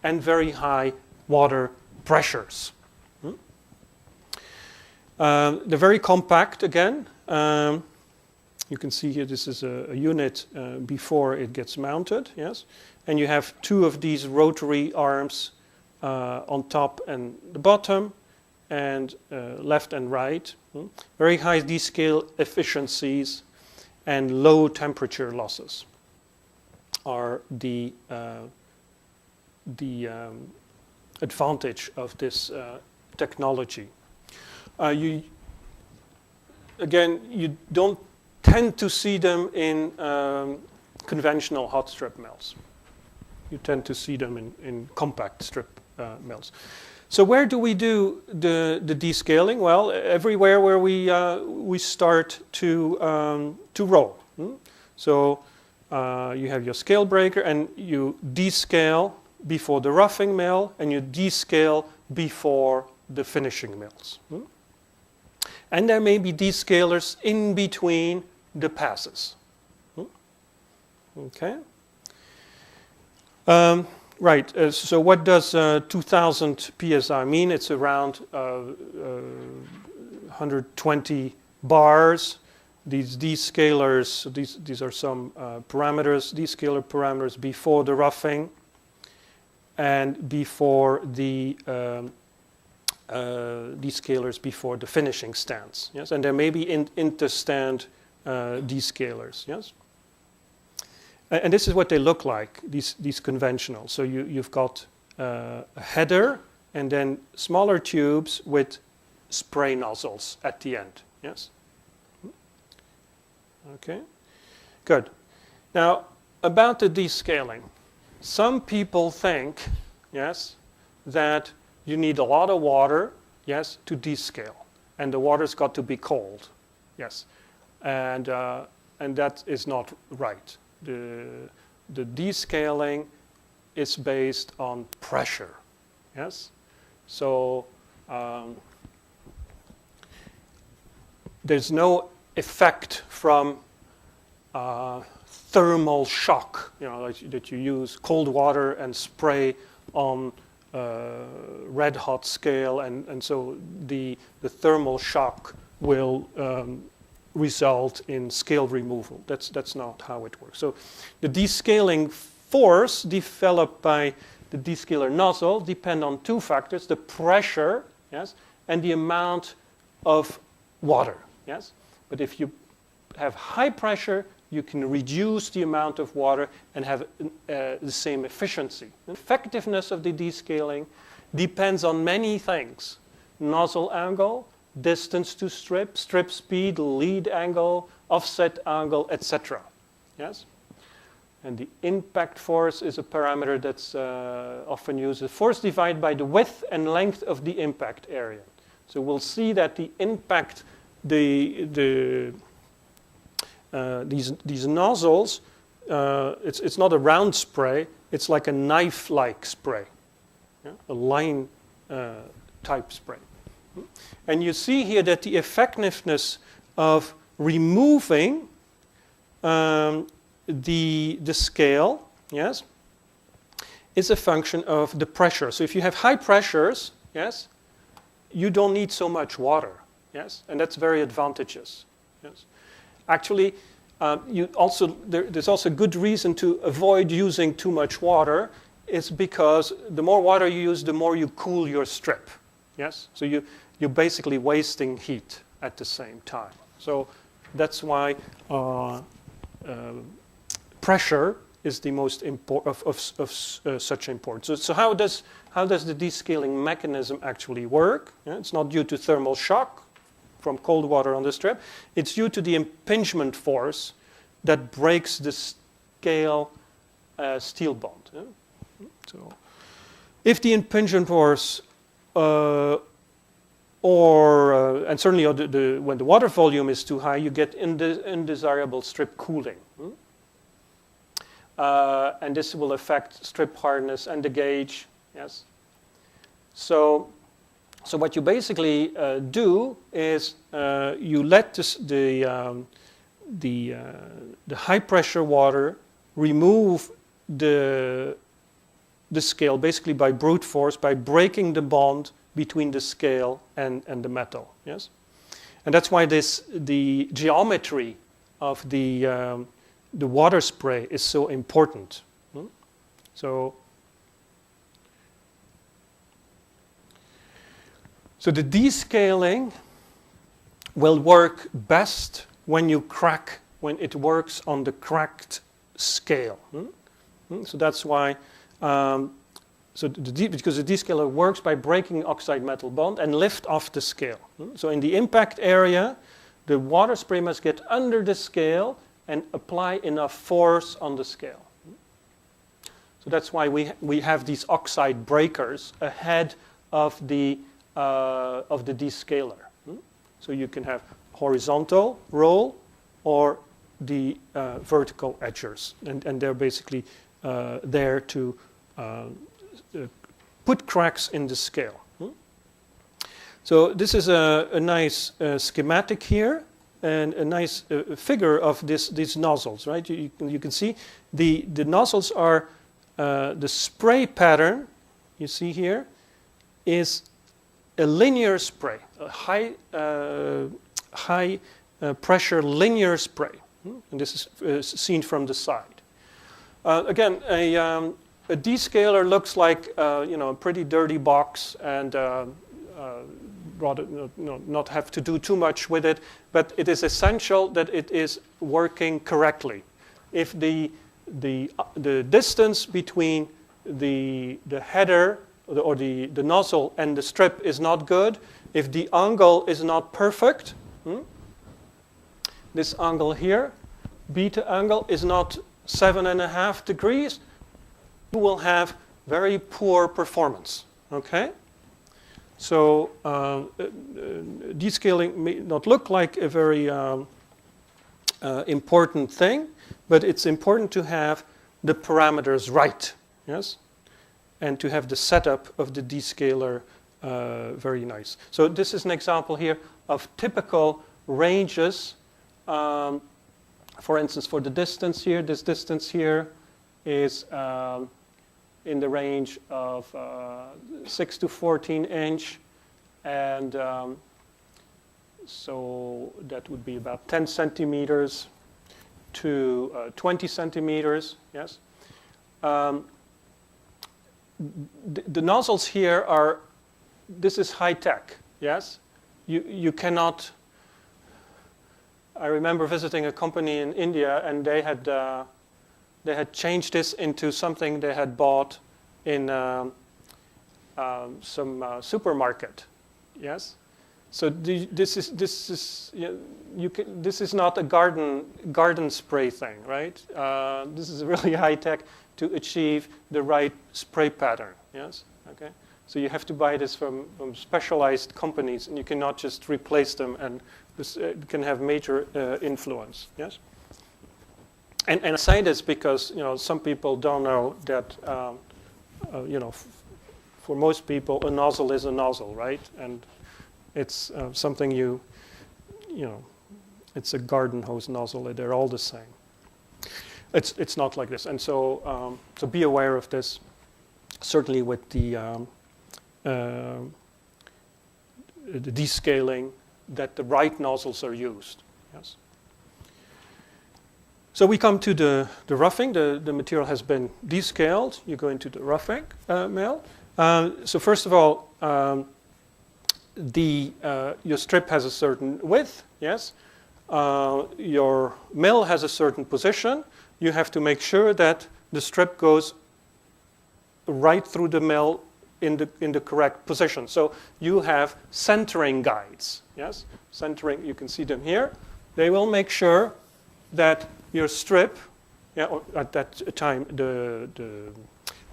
and very high water pressures. They're very compact again. You can see here this is a unit before it gets mounted, yes, and you have two of these rotary arms on top and the bottom, and left and right. Very high descale efficiencies and low temperature losses are the advantage of this technology. You don't tend to see them in conventional hot strip mills. You tend to see them in compact strip mills. So where do we do the descaling? Well, everywhere where we start to roll. So you have your scale breaker, and you descale before the roughing mill, and you descale before the finishing mills. And there may be descalers in between the passes. Okay. Right, so what does 2000 psi mean? It's around 120 bars. These descalers, these are some parameters, descaler parameters before the roughing and before the descalers before the finishing stands. Yes, and there may be interstand descalers. Yes. And this is what they look like, these conventional. So you've got a header and then smaller tubes with spray nozzles at the end. Yes? Okay, good. Now, about the descaling. Some people think, yes, that you need a lot of water, yes, to descale. And the water's got to be cold, yes. And that is not right. The descaling is based on pressure, yes? So there's no effect from thermal shock, like that you use cold water and spray on red hot scale, and so the thermal shock will result in scale removal. That's not how it works. So the descaling force developed by the descaler nozzle depend on two factors: the pressure, yes, and the amount of water, yes. But if you have high pressure, you can reduce the amount of water and have the same efficiency. The effectiveness of the descaling depends on many things: nozzle angle, distance to strip, strip speed, lead angle, offset angle, etc. Yes? And the impact force is a parameter that's often used as force divided by the width and length of the impact area. So we'll see that the impact, these nozzles, it's not a round spray, it's like a knife-like spray, yeah? A line type spray. And you see here that the effectiveness of removing the scale, yes, is a function of the pressure. So if you have high pressures, yes, you don't need so much water, yes, and that's very advantageous. Yes, actually, there's also good reason to avoid using too much water. It's because the more water you use, the more you cool your strip. Yes, so you're basically wasting heat. at the same time. So that's why pressure is the most important of such importance. So how does the descaling mechanism actually work? Yeah, it's not due to thermal shock from cold water on the strip. It's due to the impingement force that breaks the scale steel bond. Yeah? So if the impingement force and certainly when the water volume is too high, you get undesirable strip cooling. And this will affect strip hardness and the gauge. Yes. So what you basically do is you let the high pressure water remove the scale basically by brute force, by breaking the bond between the scale and the metal. Yes. And that's why the geometry of the water spray is so important. So the descaling will work best when it works on the cracked scale. So that's why, because the descaler works by breaking oxide metal bond and lift off the scale. So in the impact area, the water spray must get under the scale and apply enough force on the scale. So that's why we have these oxide breakers ahead of the descaler. So you can have horizontal roll or the vertical edgers, and they're basically there to put cracks in the scale. So this is a nice schematic here, and a nice figure of these nozzles, right? You can see the nozzles are the spray pattern. You see here is a linear spray, a high pressure linear spray, and this is seen from the side. Again, a descaler looks like a pretty dirty box, and rather not have to do too much with it, but it is essential that it is working correctly. If the distance between the header or the nozzle and the strip is not good, if the angle is not perfect, this angle here, beta angle, is not 7.5 degrees, you will have very poor performance. Okay? So descaling may not look like a very important thing, but it's important to have the parameters right, yes, and to have the setup of the descaler very nice. So this is an example here of typical ranges. For instance, for the distance here, this distance here is in the range of 6 to 14 inch, and so that would be about 10 centimeters to 20 centimeters, yes. The nozzles here are, this is high tech, yes. You cannot, I remember visiting a company in India, and they had changed this into something they had bought in some supermarket. Yes, so this is not a garden spray thing, right? This is really high tech to achieve the right spray pattern. Yes, okay. So you have to buy this from specialized companies, and you cannot just replace them, and this can have major influence. Yes. And I say this because some people don't know that for most people a nozzle is a nozzle, right? And it's something it's a garden hose nozzle. They're all the same. It's not like this, and so be aware of this. Certainly with the descaling, that the right nozzles are used. Yes. So we come to the roughing. The material has been descaled. You go into the roughing mill. So first of all, your strip has a certain width, yes. Your mill has a certain position. You have to make sure that the strip goes right through the mill in the correct position. So you have centering guides, yes. Centering, you can see them here. They will make sure that your strip, or at that time the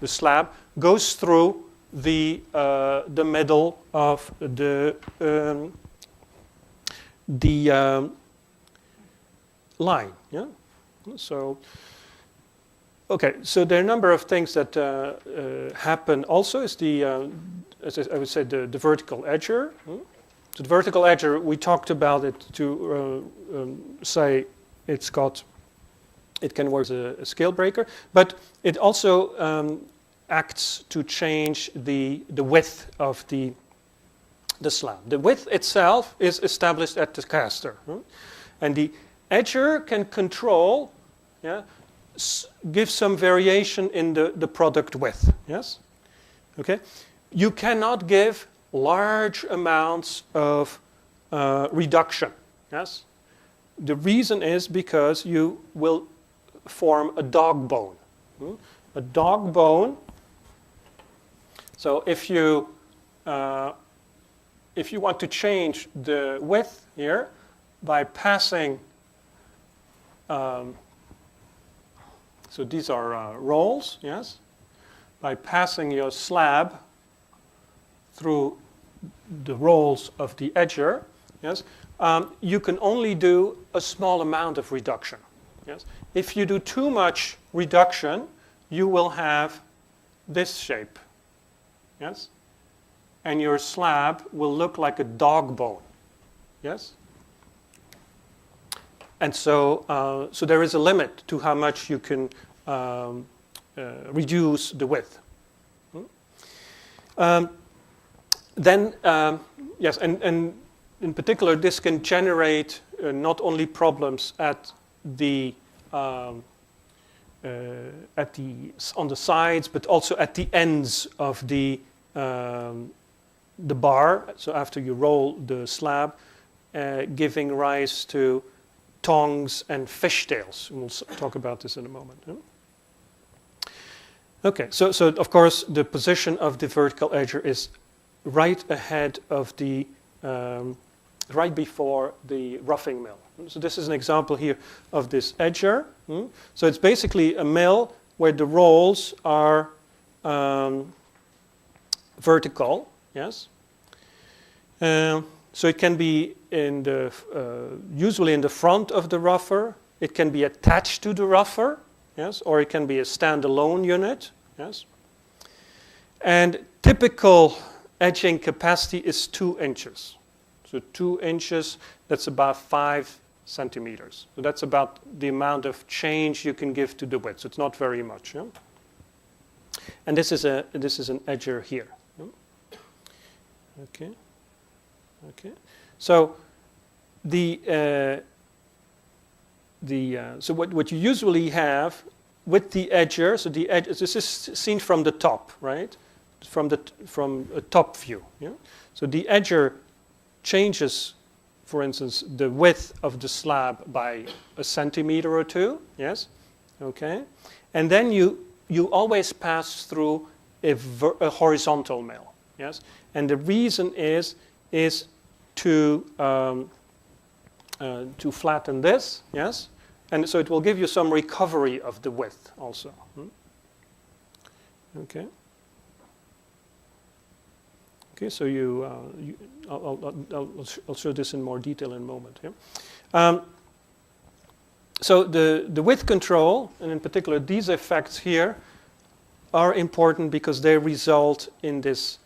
slab goes through the middle of the line. Yeah. So okay. So there are a number of things that happen. Also, is as I would say, the vertical edger. So the vertical edger, we talked about it to say it can work as a scale breaker, but it also acts to change the width of the slab. The width itself is established at the caster, and the edger can control, give some variation in the product width. Yes, okay. You cannot give large amounts of reduction. Yes, the reason is because you will form a dog bone. A dog bone. So if you want to change the width here by passing, so these are rolls, yes, by passing your slab through the rolls of the edger, yes, you can only do a small amount of reduction. Yes, if you do too much reduction, you will have this shape. Yes, and your slab will look like a dog bone. Yes, and so so there is a limit to how much you can reduce the width. Then yes, and in particular, this can generate not only problems on the sides, but also at the ends of the bar. So after you roll the slab, giving rise to tongs and fishtails. We'll talk about this in a moment. Okay, so of course the position of the vertical edger is right ahead of the right before the roughing mill. So this is an example here of this edger. So it's basically a mill where the rolls are vertical. Yes. So it can be usually in the front of the rougher. It can be attached to the rougher. Yes, or it can be a standalone unit. Yes. And typical edging capacity is 2 inches. So 2 inches, that's about 5 centimeters. So that's about the amount of change you can give to the width. So it's not very much. Yeah? And this is an edger here. Yeah? Okay. Okay. So so what you usually have with the edger, so the edge, this is seen from the top, right? From a top view. Yeah? So the edger changes, for instance, the width of the slab by a centimeter or 2. Yes, okay, and then you always pass through a horizontal mill. Yes, and the reason is to flatten this. Yes, and so it will give you some recovery of the width also. Okay. Okay, so I'll show this in more detail in a moment. Yeah? So the width control, and in particular these effects here, are important because they result in this.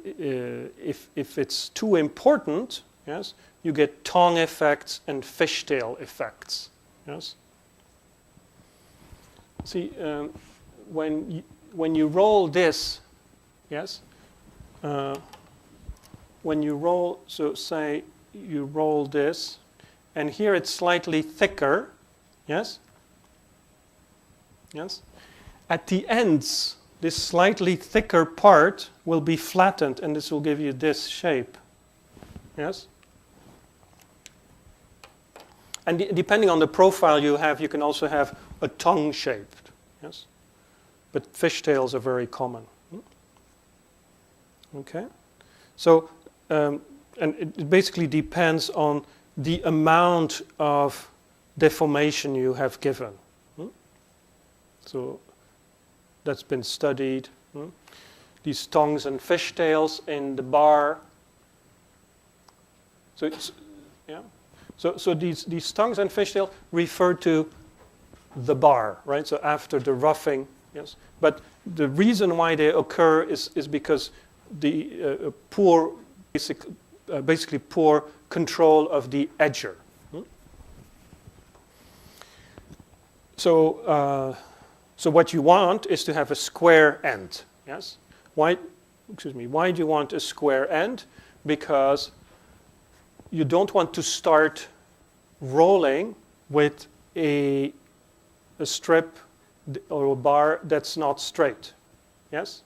If it's too important, yes, you get tongue effects and fishtail effects. Yes. See, when you roll this, yes. When you roll, so say you roll this, and here it's slightly thicker, yes? Yes? At the ends, this slightly thicker part will be flattened, and this will give you this shape. Yes? And depending on the profile you have, you can also have a tongue shaped. Yes? But fishtails are very common. Okay? So, and it basically depends on the amount of deformation you have given. So that's been studied. These tongues and fishtails in the bar. So it's, yeah. So these tongues and fishtail refer to the bar, right? So after the roughing, yes. But the reason why they occur is because the basically poor control of the edger. So what you want is to have a square end. Yes. Why do you want a square end? Because you don't want to start rolling with a strip or a bar that's not straight. Yes?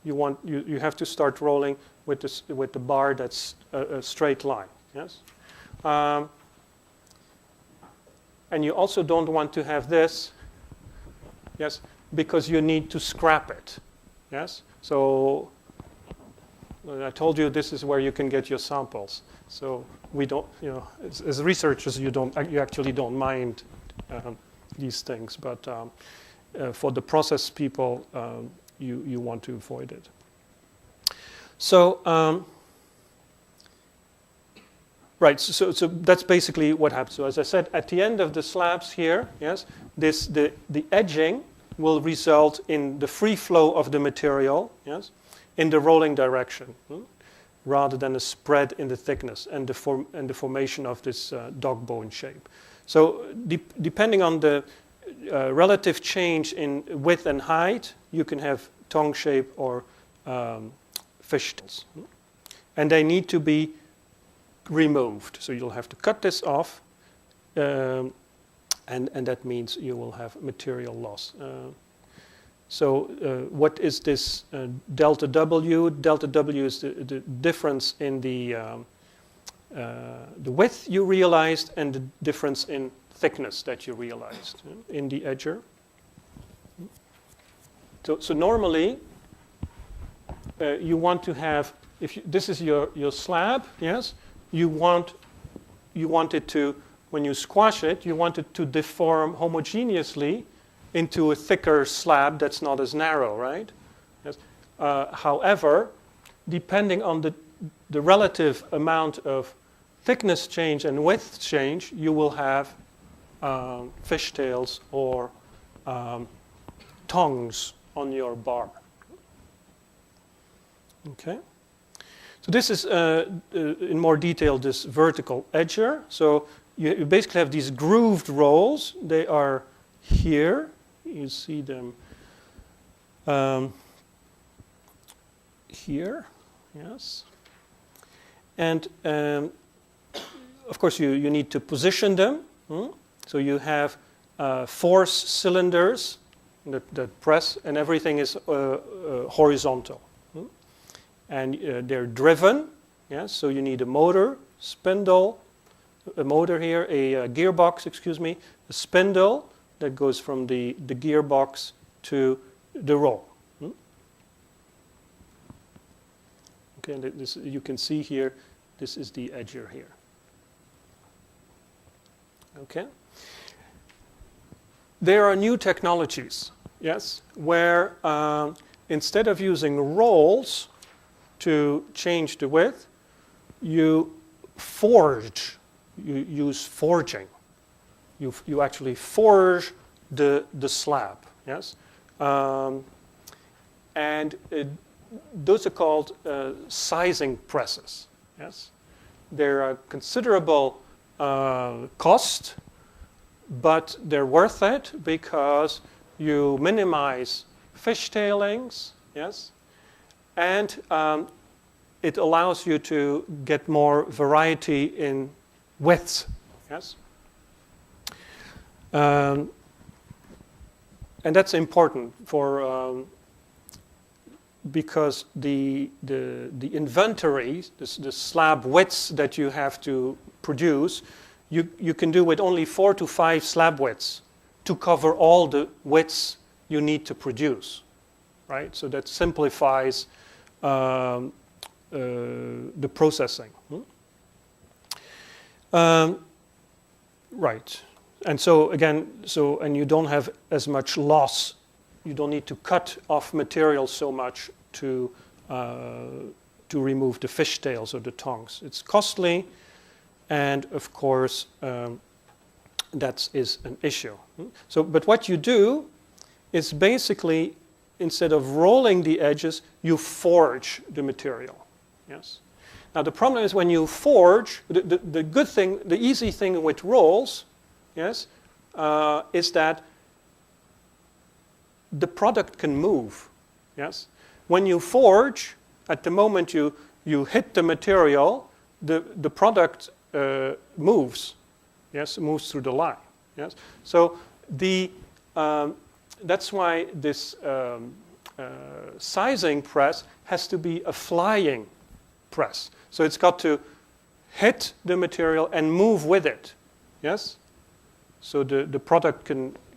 You have to start rolling with the bar that's a straight line. Yes? And you also don't want to have this, yes, because you need to scrap it. Yes? So I told you this is where you can get your samples. So we don't, as researchers, you actually don't mind these things, but for the process people, you want to avoid it. So right, so that's basically what happens. So as I said, at the end of the slabs here, yes, the edging will result in the free flow of the material, yes, in the rolling direction. Rather than a spread in the thickness and the formation of this dog bone shape. So depending on the relative change in width and height, you can have tongue shape or fishtails. And they need to be removed. So you'll have to cut this off, and that means you will have material loss. So what is this delta W? Delta W is the difference in the width you realized and the difference in thickness that you realized in the edger. So normally you want to have, this is your slab, yes? You want it to, when you squash it, you want it to deform homogeneously into a thicker slab that's not as narrow, right? Yes. However, depending on the relative amount of thickness change and width change, you will have fishtails or tongues on your bar. Okay. So this is, in more detail, this vertical edger. So you basically have these grooved rolls. They are here. You see them here, yes. And of course you need to position them. So you have force cylinders that press, and everything is horizontal. And they're driven, yes. So you need a motor, spindle, a motor here, a gearbox, a spindle that goes from the gearbox to the roll. Okay, and this, you can see here, this is the edger here. Okay. There are new technologies, yes, where instead of using rolls to change the width, you forge, you use forging. You actually forge the slab, yes? And those are called sizing presses, yes? They're a considerable cost, but they're worth it because you minimize fishtailings, yes? And it allows you to get more variety in widths, yes? and that's important for because the inventory, the slab widths that you have to produce, you can do with only 4 to 5 slab widths to cover all the widths you need to produce, right? So that simplifies the processing. Right, and so again, and you don't have as much loss. You don't need to cut off material so much to remove the fishtails or the tongues. It's costly, and of course that is an issue. So, but what you do is basically, instead of rolling the edges, you forge the material. Yes. Now the problem is when you forge, the good thing, the easy thing with rolls, yes, is that the product can move. Yes. When you forge, at the moment you hit the material, the product moves. Yes, it moves through the line. Yes. So that's why this sizing press has to be a flying press. So it's got to hit the material and move with it. Yes. So the product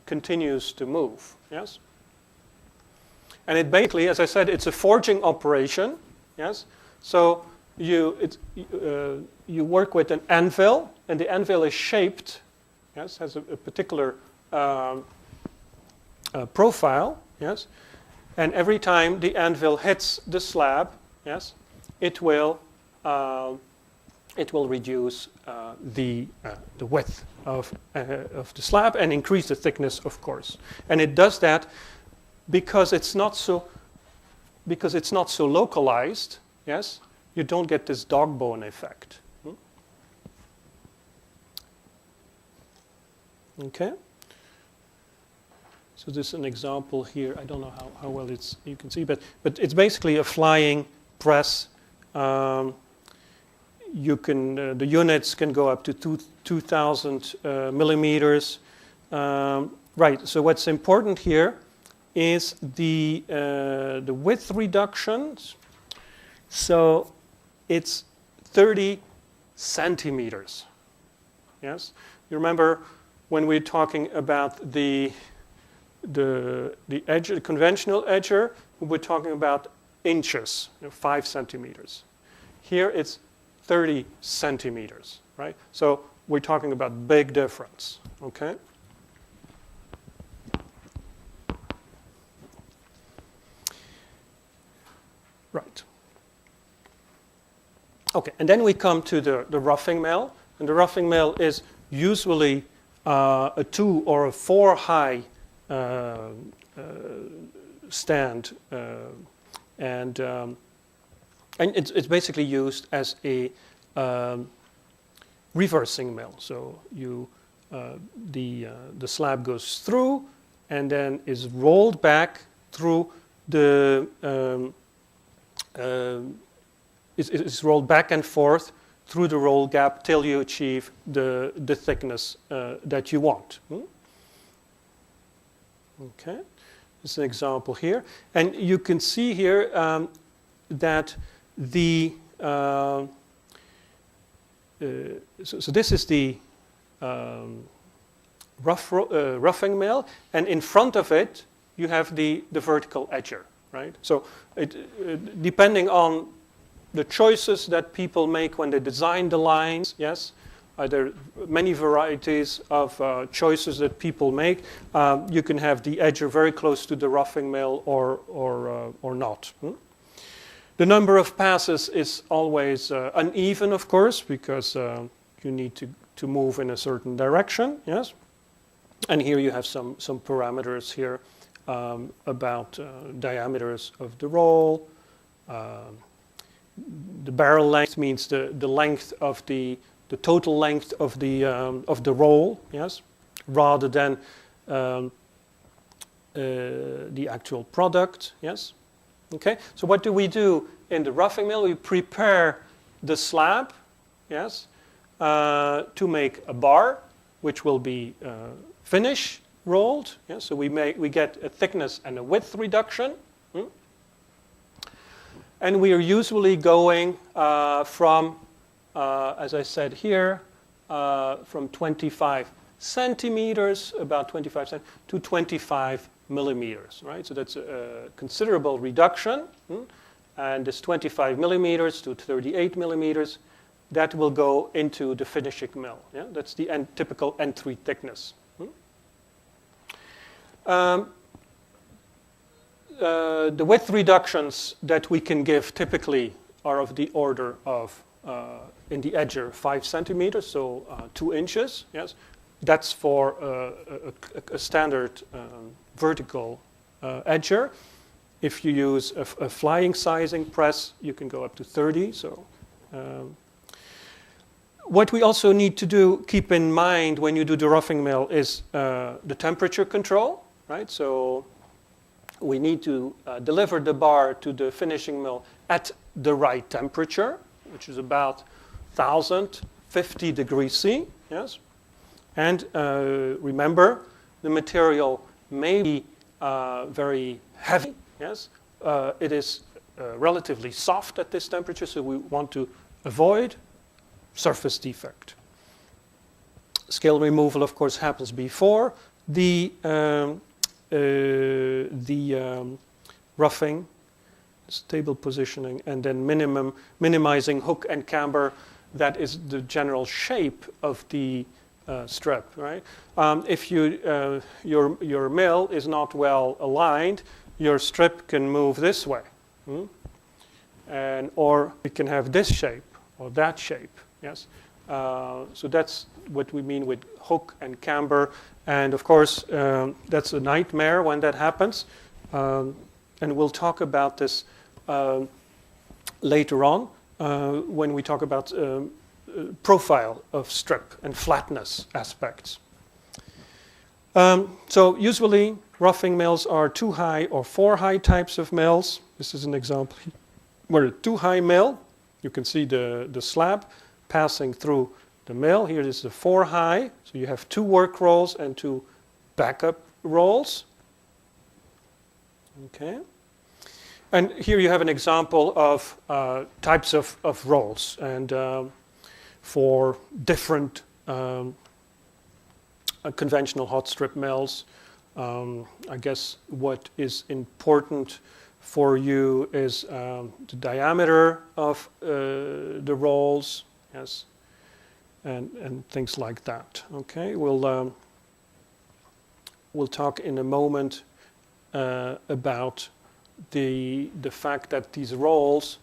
continues to move. Yes. And it basically, as I said, it's a forging operation. Yes. So you work with an anvil, and the anvil is shaped. Yes, has a particular profile. Yes. And every time the anvil hits the slab, yes, it will reduce the width of the slab and increase the thickness, of course. And it does that because it's not so localized. Yes, you don't get this dog bone effect. Okay. So this is an example here. I don't know how well you can see, but it's basically a flying press. The units can go up to 2,000 millimeters. Right. So what's important here is the width reductions. So it's 30 centimeters. Yes. You remember when we're talking about the edge, the conventional edger, we're talking about inches, 5 centimeters. Here it's 30 centimeters, right? So we're talking about big difference, okay? Right. Okay, and then we come to the roughing mill, and the roughing mill is usually a 2 or a 4 high stand, and it's basically used as a reversing mill. So the slab goes through and then is rolled back through it's rolled back and forth through the roll gap till you achieve the thickness that you want. Okay, this is an example here, and you can see here that the so this is the roughing mill, and in front of it you have the vertical edger, right? So depending on the choices that people make when they design the lines, yes, there are many varieties of choices that people make. You can have the edger very close to the roughing mill or not. The number of passes is always uneven, of course, because you need to move in a certain direction, yes. And here you have some parameters here about diameters of the roll. The barrel length means the length of the total length of the roll, yes, rather than the actual product, yes. Okay. So what do we do in the roughing mill? We prepare the slab, yes, to make a bar, which will be finished rolled. Yeah, so we get a thickness and a width reduction. And we are usually going from, as I said here, from 25 centimeters, about 25 centimeters, to 25 millimeters, right? So that's a considerable reduction. And this 25 millimeters to 38 millimeters, that will go into the finishing mill. Yeah? That's the typical entry thickness. The width reductions that we can give typically are of the order of, in the edger, 5 centimeters, so 2 inches. Yes, that's for a standard vertical edger. If you use a flying sizing press, you can go up to 30. So, what we also need to keep in mind when you do the roughing mill is the temperature control, right? So we need to deliver the bar to the finishing mill at the right temperature, which is about 1050 degrees C, yes? And remember, the material may be very heavy, yes? It is relatively soft at this temperature, so we want to avoid surface defect. Scale removal, of course, happens before the roughing, stable positioning, and then minimizing hook and camber. That is the general shape of the strip, right? If your mill is not well aligned, your strip can move this way, or it can have this shape or that shape. Yes, so that's what we mean with hook and camber. And of course, that's a nightmare when that happens. And we'll talk about this later on when we talk about profile of strip and flatness aspects. So usually, roughing mills are 2-high or 4-high types of mills. This is an example where a 2-high mill, you can see the slab passing through the mill. Here is the 4-high, so you have 2 work rolls and 2 backup rolls. Okay. And here you have an example of types of rolls, and for different conventional hot strip mills. I guess what is important for you is the diameter of the rolls, yes, and things like that. Okay, we'll talk in a moment about the fact that these rolls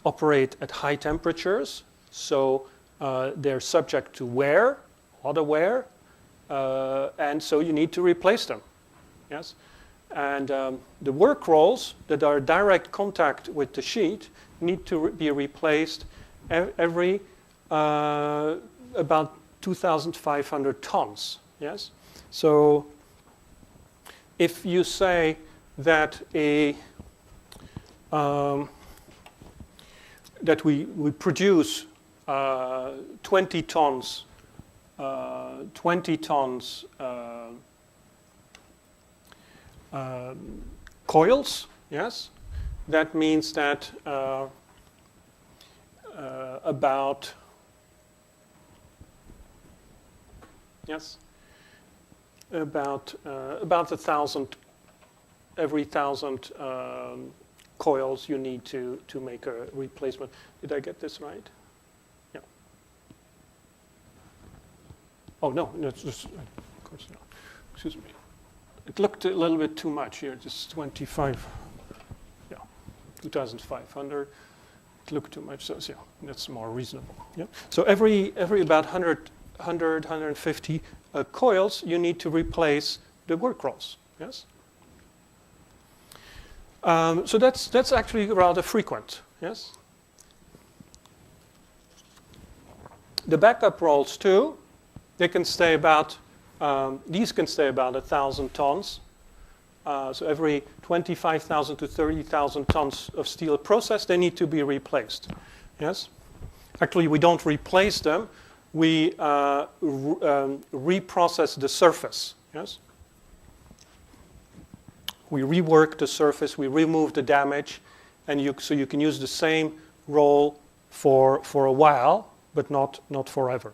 operate at high temperatures, so they're subject to wear, a lot of wear, and so you need to replace them. Yes, and the work rolls that are direct contact with the sheet need to be replaced every about 2,500 tons. Yes, so if you say that that we produce 20 tons coils, yes, that means that about 1,000, every 1,000 coils you need to make a replacement. Did I get this right? Yeah. Oh no, it's just, of course not. Excuse me. It looked a little bit too much here. Just 25. Yeah, 2,500. It looked too much. So yeah, that's more reasonable. Yeah. So every about 150 coils, you need to replace the work rolls. Yes. So that's actually rather frequent. Yes. The backup rolls too. They can stay about. These can stay about 1,000 tons. So every 25,000 to 30,000 tons of steel processed, they need to be replaced. Yes. Actually, we don't replace them. we reprocess the surface. Yes, we rework the surface, we remove the damage, and so you can use the same roll for a while, but not forever.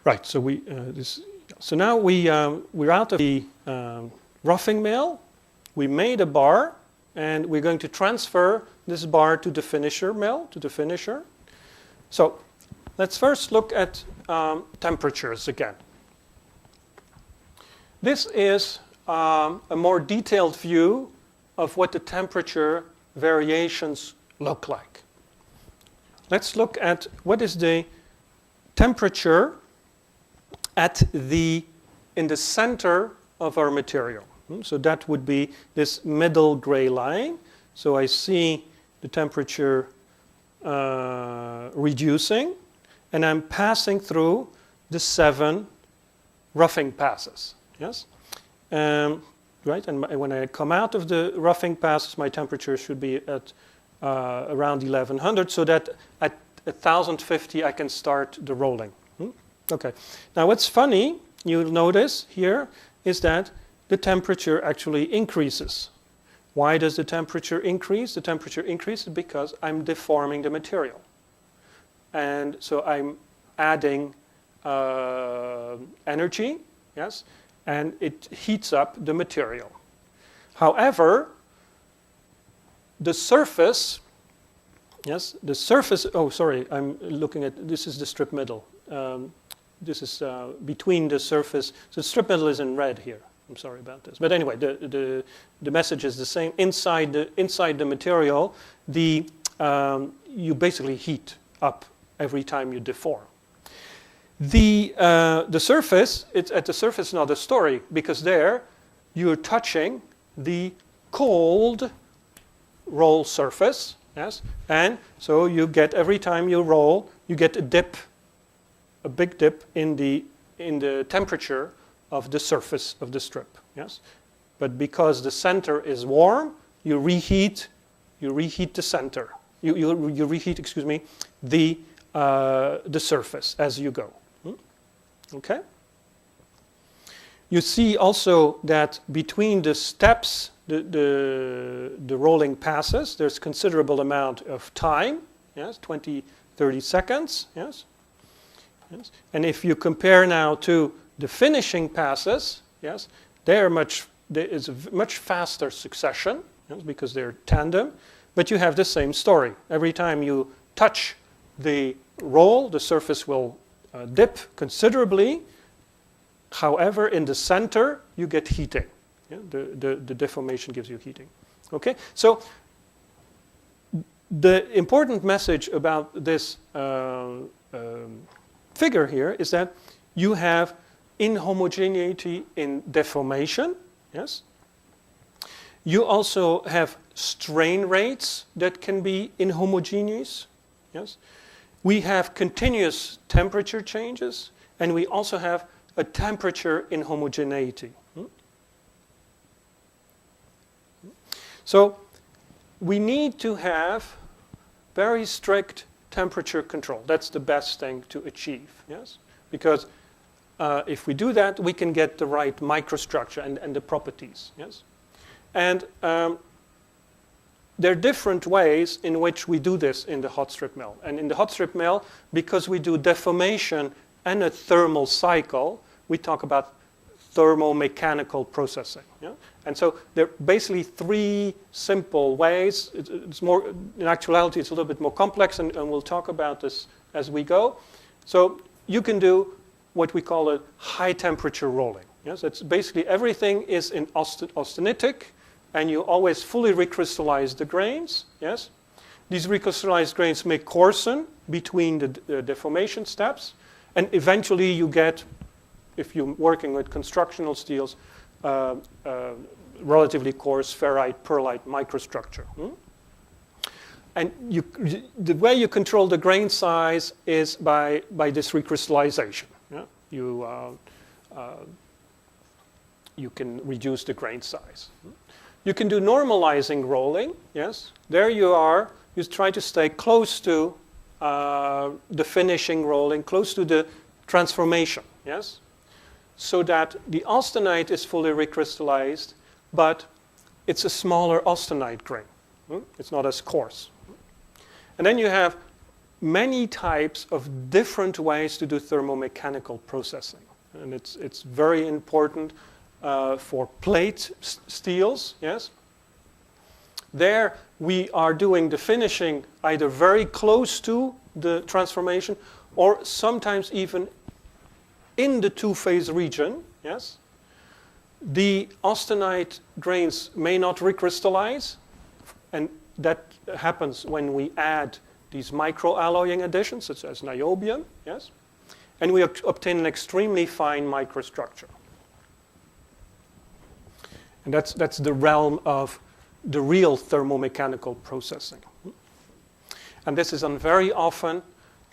Right. So so now we're out of the roughing mill. We made a bar, and we're going to transfer this bar to the finisher mill, to the finisher. So let's first look at temperatures again. This is a more detailed view of what the temperature variations look like. Let's look at what is the temperature in the center of our material. So that would be this middle gray line. So I see the temperature reducing, and I'm passing through the 7 roughing passes. Yes, right. And when I come out of the roughing passes, my temperature should be at around 1100, so that at 1050 I can start the rolling. Okay. Now what's funny, you'll notice here, is that the temperature actually increases. Why does the temperature increase? The temperature increases because I'm deforming the material. And so I'm adding energy, yes, and it heats up the material. However, the surface, oh sorry, I'm looking at, this is the strip middle. This is between the surface, so the strip middle is in red here. I'm sorry about this. But anyway, the message is the same. Inside the material, you basically heat up every time you deform. The surface, at the surface, not a story, because there you're touching the cold roll surface, yes, and so you get, every time you roll, you get a big dip in the temperature of the surface of the strip, yes. But because the center is warm, you reheat the center. You reheat, excuse me, the surface as you go. Okay. You see also that between the steps, the rolling passes, there's considerable amount of time. Yes, 20, 30 seconds. Yes. Yes. And if you compare now to the finishing passes, yes, there is a much faster succession, yes, because they're tandem, but you have the same story. Every time you touch the roll, the surface will dip considerably. However, in the center, you get heating. Yeah? The deformation gives you heating. Okay, so the important message about this figure here is that you have inhomogeneity in deformation. Yes. You also have strain rates that can be inhomogeneous. Yes. We have continuous temperature changes, and we also have a temperature inhomogeneity. So we need to have very strict temperature control. That's the best thing to achieve, yes? Because if we do that, we can get the right microstructure and the properties, yes? And there are different ways in which we do this in the hot strip mill. And in the hot strip mill, because we do deformation and a thermal cycle, we talk about thermomechanical processing. Yeah? And so there are basically 3 simple ways. It's more, in actuality, it's a little bit more complex, and we'll talk about this as we go. So you can do what we call a high temperature rolling. Yes? It's basically everything is in austenitic, and you always fully recrystallize the grains. Yes? These recrystallized grains may coarsen between the deformation steps, and eventually you get, if you're working with constructional steels, relatively coarse ferrite, pearlite microstructure. And the way you control the grain size is by this recrystallization. Yeah? You can reduce the grain size. You can do normalizing rolling. Yes, there you are. You try to stay close to the finishing rolling, close to the transformation, yes? So that the austenite is fully recrystallized, but it's a smaller austenite grain. It's not as coarse. And then you have many types of different ways to do thermomechanical processing. And it's very important for plate steels, yes? There we are doing the finishing either very close to the transformation or sometimes even in the two-phase region, yes? The austenite grains may not recrystallize, and that happens when we add these microalloying additions, such as niobium, yes? And we obtain an extremely fine microstructure. And that's the realm of the real thermomechanical processing. And this is very often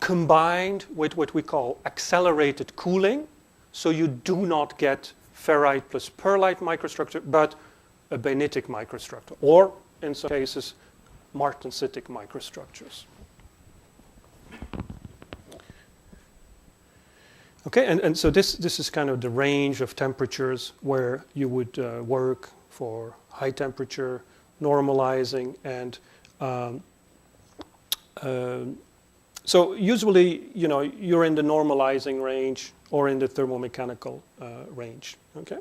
combined with what we call accelerated cooling, so you do not get ferrite plus pearlite microstructure, but a benitic microstructure, or in some cases, martensitic microstructures. Okay, and so this is kind of the range of temperatures where you would work for high temperature, normalizing, and so usually, you're in the normalizing range or in the thermomechanical range, okay?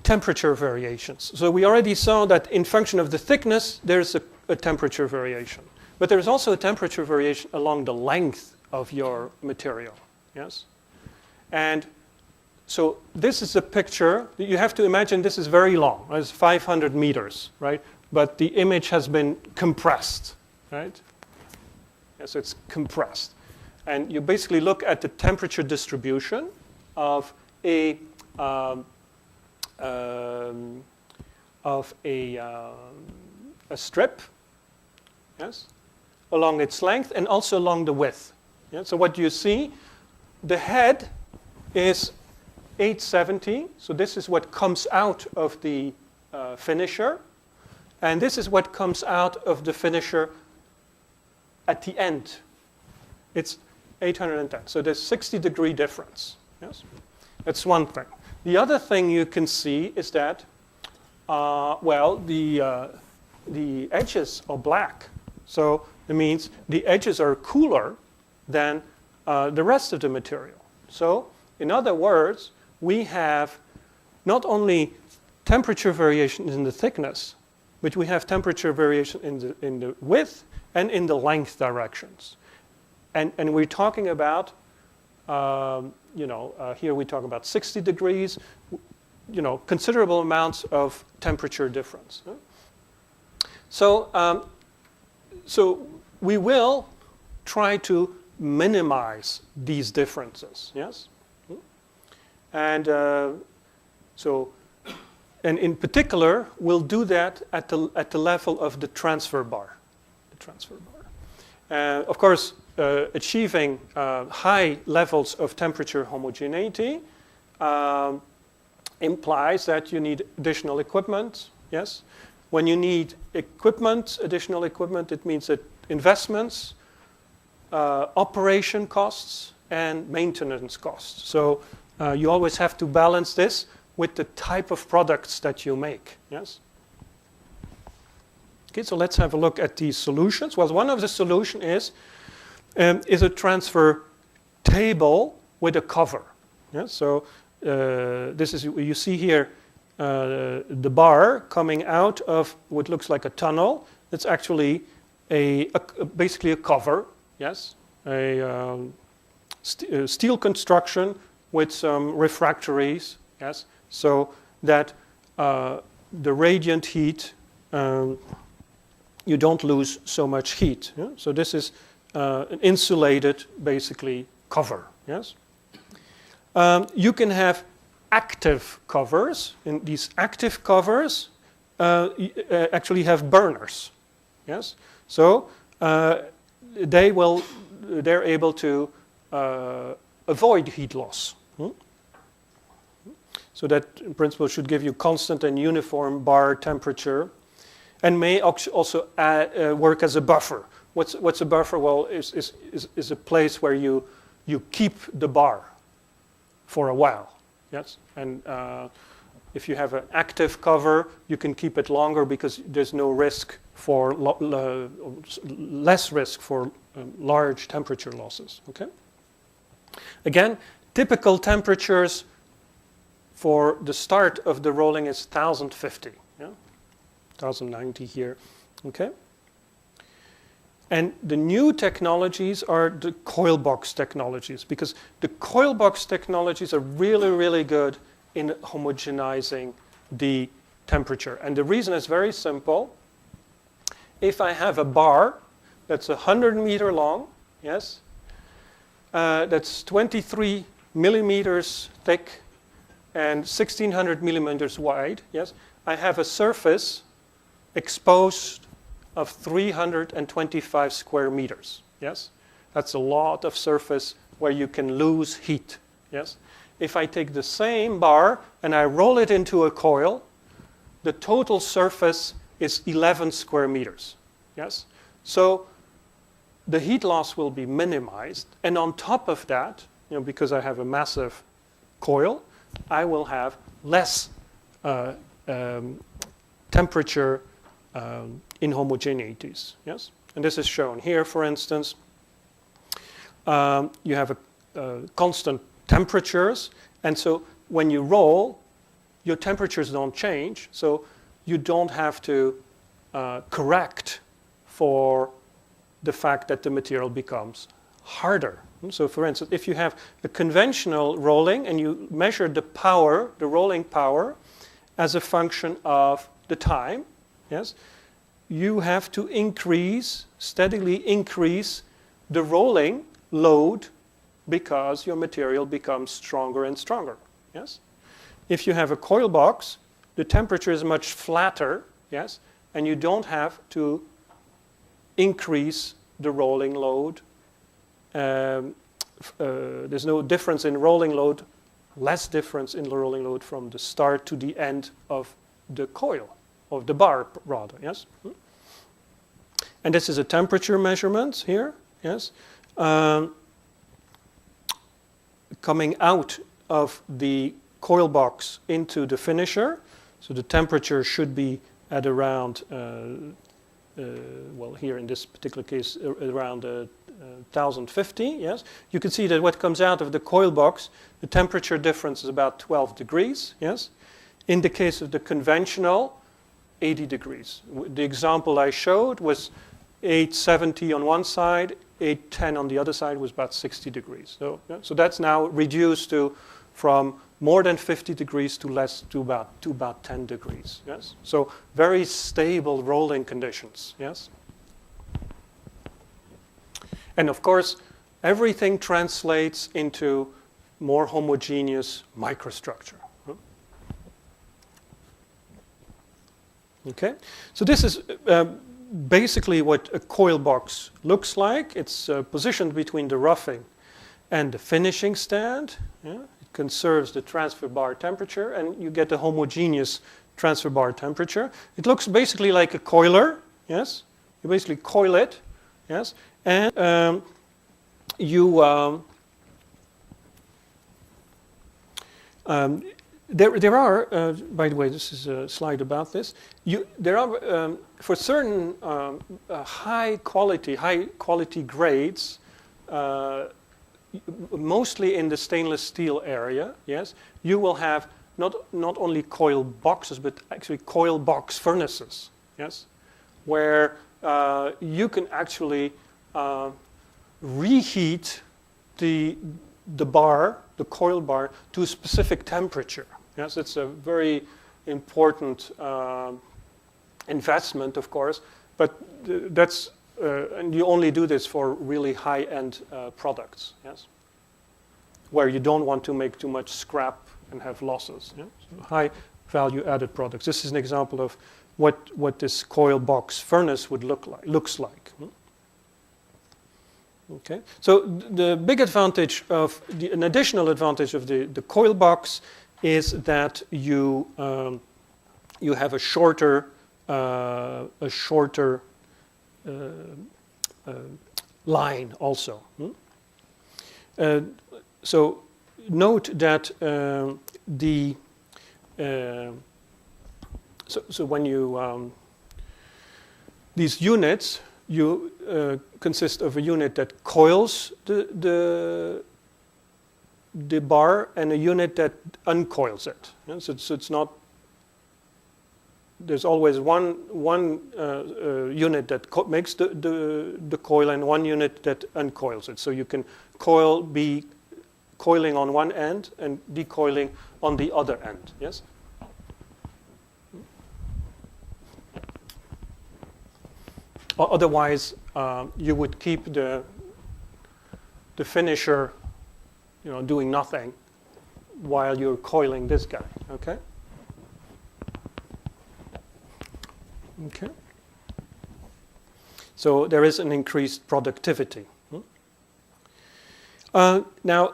Temperature variations. So we already saw that in function of the thickness, there's a temperature variation. But there's also a temperature variation along the length of your material, yes? And so this is a picture. You have to imagine this is very long. It's 500 meters, right? But the image has been compressed, right? So it's compressed. And you basically look at the temperature distribution of a strip, yes, along its length and also along the width. Yeah? So what you see, the head is 870. So this is what comes out of the finisher. And this is what comes out of the finisher at the end. It's 810. So there's 60-degree difference. Yes? That's one thing. The other thing you can see is that, the edges are black. So it means the edges are cooler than the rest of the material. So in other words, we have not only temperature variation in the thickness, but we have temperature variation in the width and in the length directions. And we're talking about, here we talk about 60 degrees, considerable amounts of temperature difference. So we will try to minimize these differences, yes? And and in particular, we'll do that at the level of the transfer bar. Of course, achieving high levels of temperature homogeneity implies that you need additional equipment, yes? When you need additional equipment, it means that investments, operation costs, and maintenance costs. So you always have to balance this with the type of products that you make, yes? Okay, so let's have a look at these solutions. Well, one of the solutions is a transfer table with a cover. Yeah? So this is, you see here the bar coming out of what looks like a tunnel. It's actually basically a cover, yes? A steel construction with some refractories, yes? So that the radiant heat, you don't lose so much heat. Yeah? So this is an insulated, basically, cover. Yes. You can have active covers. And these active covers actually have burners. Yes. So they're able to avoid heat loss. So that, in principle, should give you constant and uniform bar temperature, and may also work as a buffer What's a buffer? Well, is a place where you keep the bar for a while. Yes, and if you have an active cover, you can keep it longer because there's no risk for less risk for large temperature losses. Okay. Again, typical temperatures for the start of the rolling is 1050. Yeah, 1090 here. Okay. And the new technologies are the coil box technologies, because the coil box technologies are really, really good in homogenizing the temperature. And the reason is very simple. If I have a bar that's 100 meter long, yes, that's 23 millimeters thick and 1600 millimeters wide, yes, I have a surface exposed of 325 square meters, yes? That's a lot of surface where you can lose heat, yes? If I take the same bar and I roll it into a coil, the total surface is 11 square meters, yes? So the heat loss will be minimized, and on top of that, because I have a massive coil, I will have less temperature inhomogeneities, yes? And this is shown here, for instance. You have constant temperatures, and so when you roll, your temperatures don't change, so you don't have to correct for the fact that the material becomes harder. So for instance, if you have a conventional rolling and you measure the power, the rolling power, as a function of the time, yes, you have to steadily increase the rolling load because your material becomes stronger and stronger, yes? If you have a coil box, the temperature is much flatter, yes, and you don't have to increase the rolling load. There's no difference in rolling load, less difference in the rolling load from the start to the end of the coil, of the bar rather, yes? And this is a temperature measurement here, yes? Coming out of the coil box into the finisher. So the temperature should be at around, well, here in this particular case, around 1050, yes? You can see that what comes out of the coil box, the temperature difference is about 12 degrees, yes? In the case of the conventional, 80 degrees. The example I showed was 870 on one side, 810 on the other side was about 60 degrees. So, yeah, so that's now reduced to from more than 50 degrees to about 10 degrees. Yes. So very stable rolling conditions. Yes. And of course, everything translates into more homogeneous microstructure. Okay. So this is basically what a coil box looks like. It's positioned between the roughing and the finishing stand. Yeah? It conserves the transfer bar temperature, and you get a homogeneous transfer bar temperature. It looks basically like a coiler. Yes, you basically coil it. Yes, and there are, by the way, this is a slide about this. There are, for certain high quality grades, mostly in the stainless steel area, yes, you will have not only coil boxes, but actually coil box furnaces, yes, where you can actually reheat the bar, the coil bar, to a specific temperature. Yes, it's a very important investment, of course, but that's and you only do this for really high-end products. Yes, where you don't want to make too much scrap and have losses. Yeah? So high value-added products. This is an example of what this coil box furnace would looks like. Okay, so the big advantage of an additional advantage of the coil box is that you have a shorter line also. So note that so when you these units consist of a unit that coils the bar and a unit that uncoils it. Yeah? So it's not. There's always one unit that makes the coil and one unit that uncoils it. So you can be coiling on one end and decoiling on the other end. Yes. Otherwise, you would keep the finisher, doing nothing while you're coiling this guy. Okay. Okay. So there is an increased productivity. Now,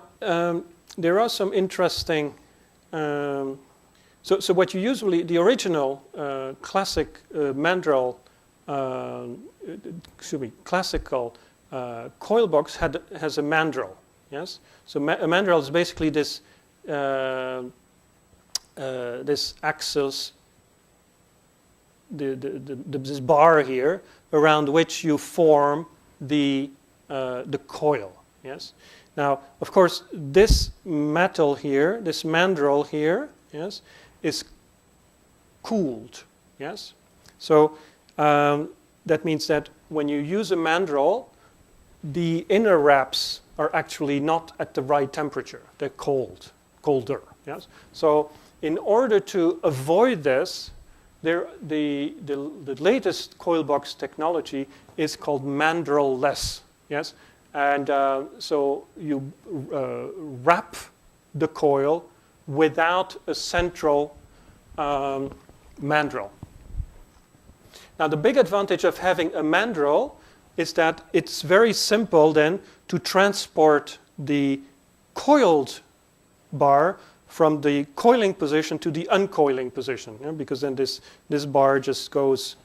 there are some interesting. So what you usually, the original classic mandrel, classical coil box has a mandrel. Yes. So a mandrel is basically this this axis. This bar here around which you form the coil. Yes. Now, of course, this metal here, this mandrel here, yes, is cooled. Yes. So that means that when you use a mandrel, the inner wraps are actually not at the right temperature. They're colder. Yes. So in order to avoid this, the latest coil box technology is called mandrel-less, yes, and so you wrap the coil without a central mandrel. Now, the big advantage of having a mandrel is that it's very simple then to transport the coiled bar from the coiling position to the uncoiling position, because then this bar just goes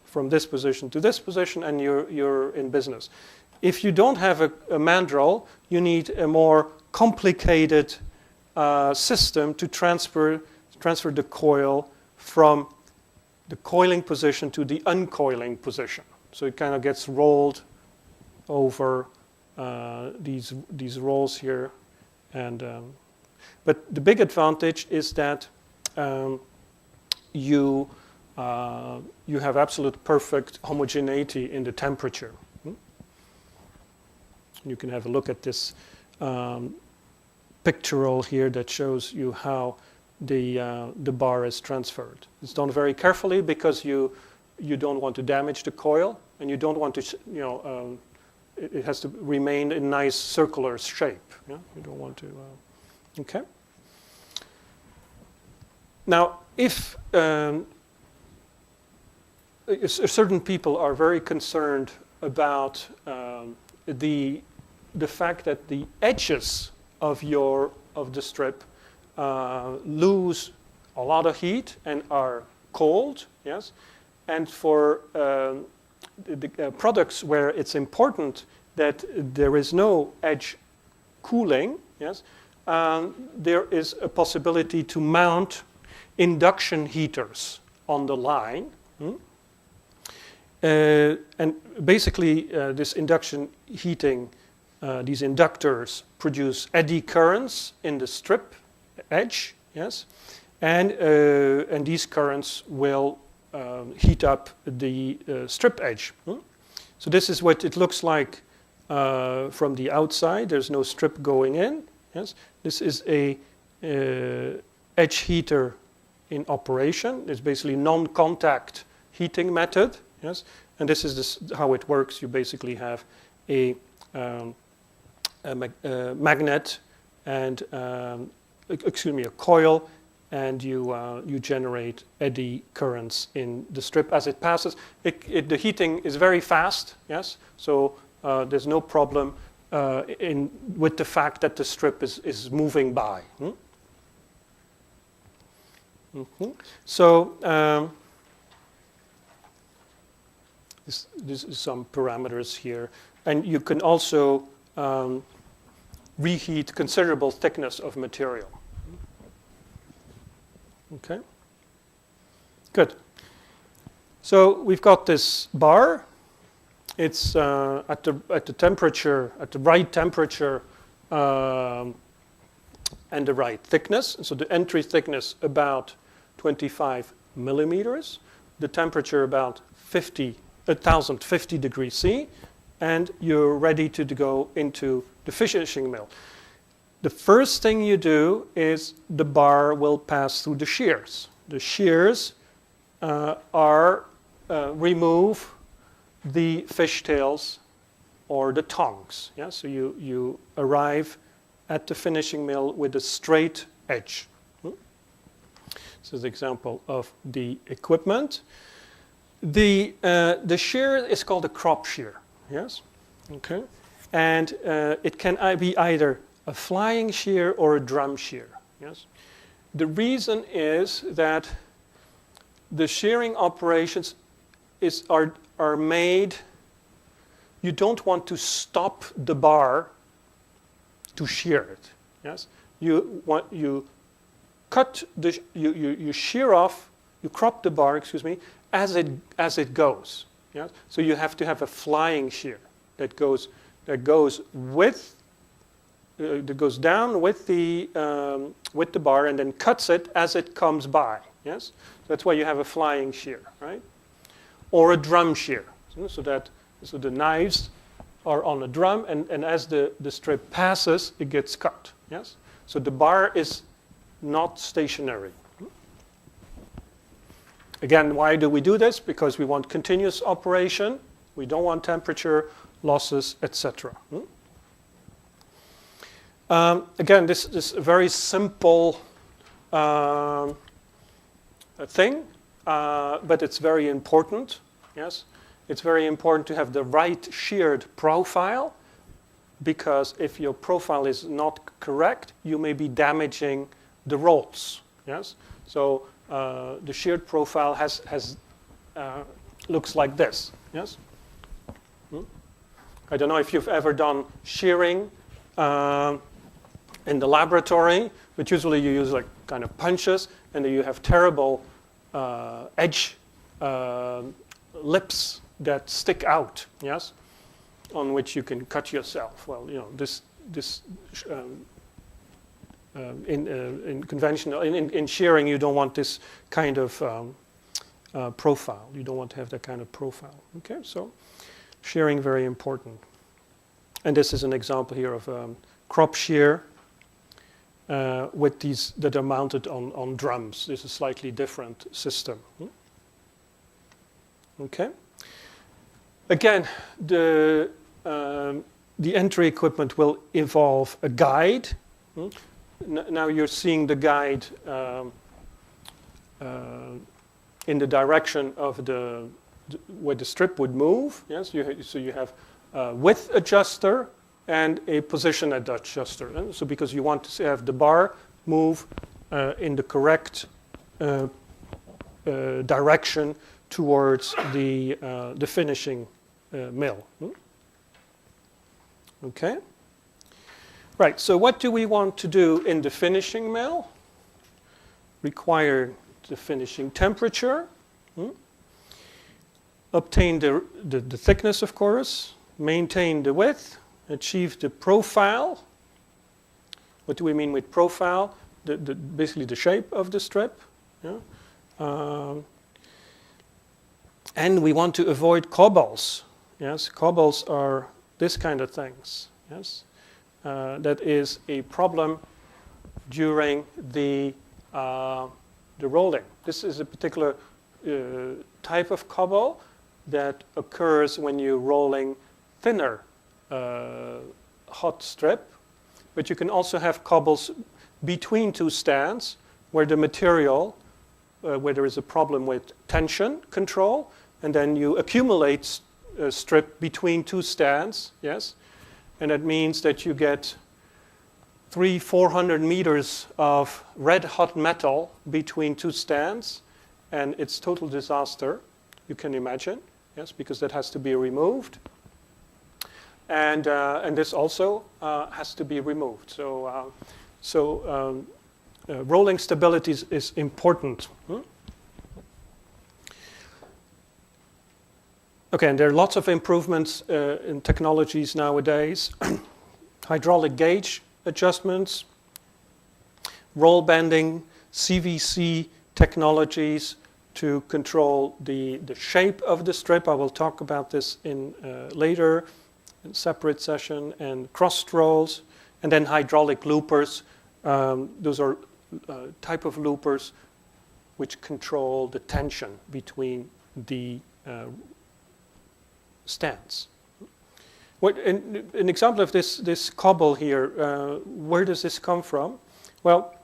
from this position to this position, and you're in business. If you don't have a mandrel, you need a more complicated system to transfer the coil from the coiling position to the uncoiling position. So it kind of gets rolled over these rolls here, and but the big advantage is that you have absolute perfect homogeneity in the temperature. You can have a look at this pictorial here that shows you how the bar is transferred. It's done very carefully because you don't want to damage the coil, and you don't want to it has to remain in nice circular shape. Yeah? You don't want to. Okay. Now, if certain people are very concerned about the fact that the edges of the strip lose a lot of heat and are cold, yes, and for the products where it's important that there is no edge cooling, yes, there is a possibility to mount induction heaters on the line. And basically, this induction heating, these inductors produce eddy currents in the strip edge, yes, and these currents will heat up the strip edge. So this is what it looks like from the outside. There's no strip going in. Yes, this is a edge heater in operation. It's basically non-contact heating method. Yes, and this is how it works. You basically have a magnet and a coil, and you generate eddy currents in the strip as it passes. The heating is very fast. Yes, so there's no problem with the fact that the strip is moving by. So this is some parameters here. And you can also reheat considerable thickness of material. Okay, good. So we've got this bar. It's at the temperature, at the right temperature and the right thickness. So the entry thickness about 25 millimeters, the temperature about 1050 degrees C, and you're ready to go into the finishing mill. The first thing you do is the bar will pass through the shears. The shears remove the fishtails or the tongs. Yeah? So you arrive at the finishing mill with a straight edge. This is an example of the equipment. The shear is called a crop shear. Yes, okay, and it can be either a flying shear or a drum shear. Yes, the reason is that the shearing operations are made. You don't want to stop the bar to shear it. Yes, you cut you shear off, you crop the bar, excuse me, as it goes. Yes? So you have to have a flying shear that goes down with the bar and then cuts it as it comes by. Yes, that's why you have a flying shear, right? Or a drum shear, so the knives are on a drum, and as the strip passes, it gets cut. Yes, so the bar is not stationary. Again, why do we do this? Because we want continuous operation. We don't want temperature losses, etc. Again, this is a very simple thing, but it's very important. Yes, it's very important to have the right sheared profile, because if your profile is not correct, you may be damaging the rolls. Yes, so the sheared profile looks like this. Yes. I don't know if you've ever done shearing in the laboratory, but usually you use like kind of punches, and then you have terrible edge lips that stick out. Yes, on which you can cut yourself. Well, you know this. In conventional, in shearing, you don't want this kind of profile. You don't want to have that kind of profile. Okay, so shearing very important. And this is an example here of crop shear with these that are mounted on drums. This is a slightly different system. Okay. Again, the entry equipment will involve a guide. Now you're seeing the guide in the direction of where the strip would move. Yes, so you have a width adjuster and a position adjuster. So because you want to have the bar move in the correct direction towards the finishing mill. Okay. Right, so what do we want to do in the finishing mill? Require the finishing temperature, obtain the thickness, of course, maintain the width, achieve the profile. What do we mean with profile? Basically the shape of the strip. Yeah? And we want to avoid cobbles. Yes, cobbles are this kind of things. Yes. That is a problem during the rolling. This is a particular type of cobble that occurs when you're rolling thinner hot strip, but you can also have cobbles between two stands where the material, where there is a problem with tension control, and then you accumulate a strip between two stands. Yes. And that means that you get 300-400 meters of red hot metal between two stands, and it's total disaster, you can imagine. yes, because that has to be removed. And this also has to be removed. So rolling stability is important. Okay, and there are lots of improvements in technologies nowadays. Hydraulic gauge adjustments, roll bending, CVC technologies to control the shape of the strip. I will talk about this in later separate session, and crossed rolls, and then hydraulic loopers. Those are type of loopers which control the tension between the stands. An example of this cobble here, where does this come from? Well,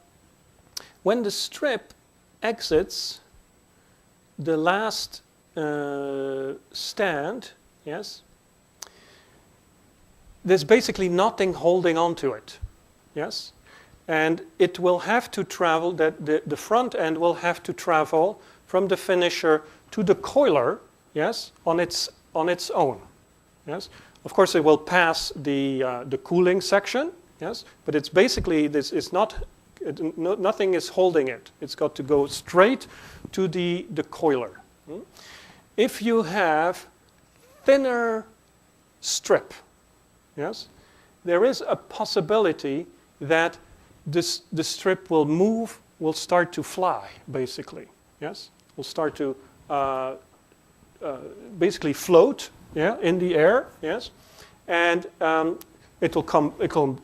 when the strip exits the last stand, yes, there's basically nothing holding on to it, yes? And it will have to travel, the front end will have to travel from the finisher to the coiler, yes, on its own, yes? Of course, it will pass the cooling section, yes, but it's basically, nothing is holding it. It's got to go straight to the coiler. If you have thinner strip, yes, there is a possibility that the strip will start to fly, basically, yes, will start to basically float, yeah, in the air, yes, and it will come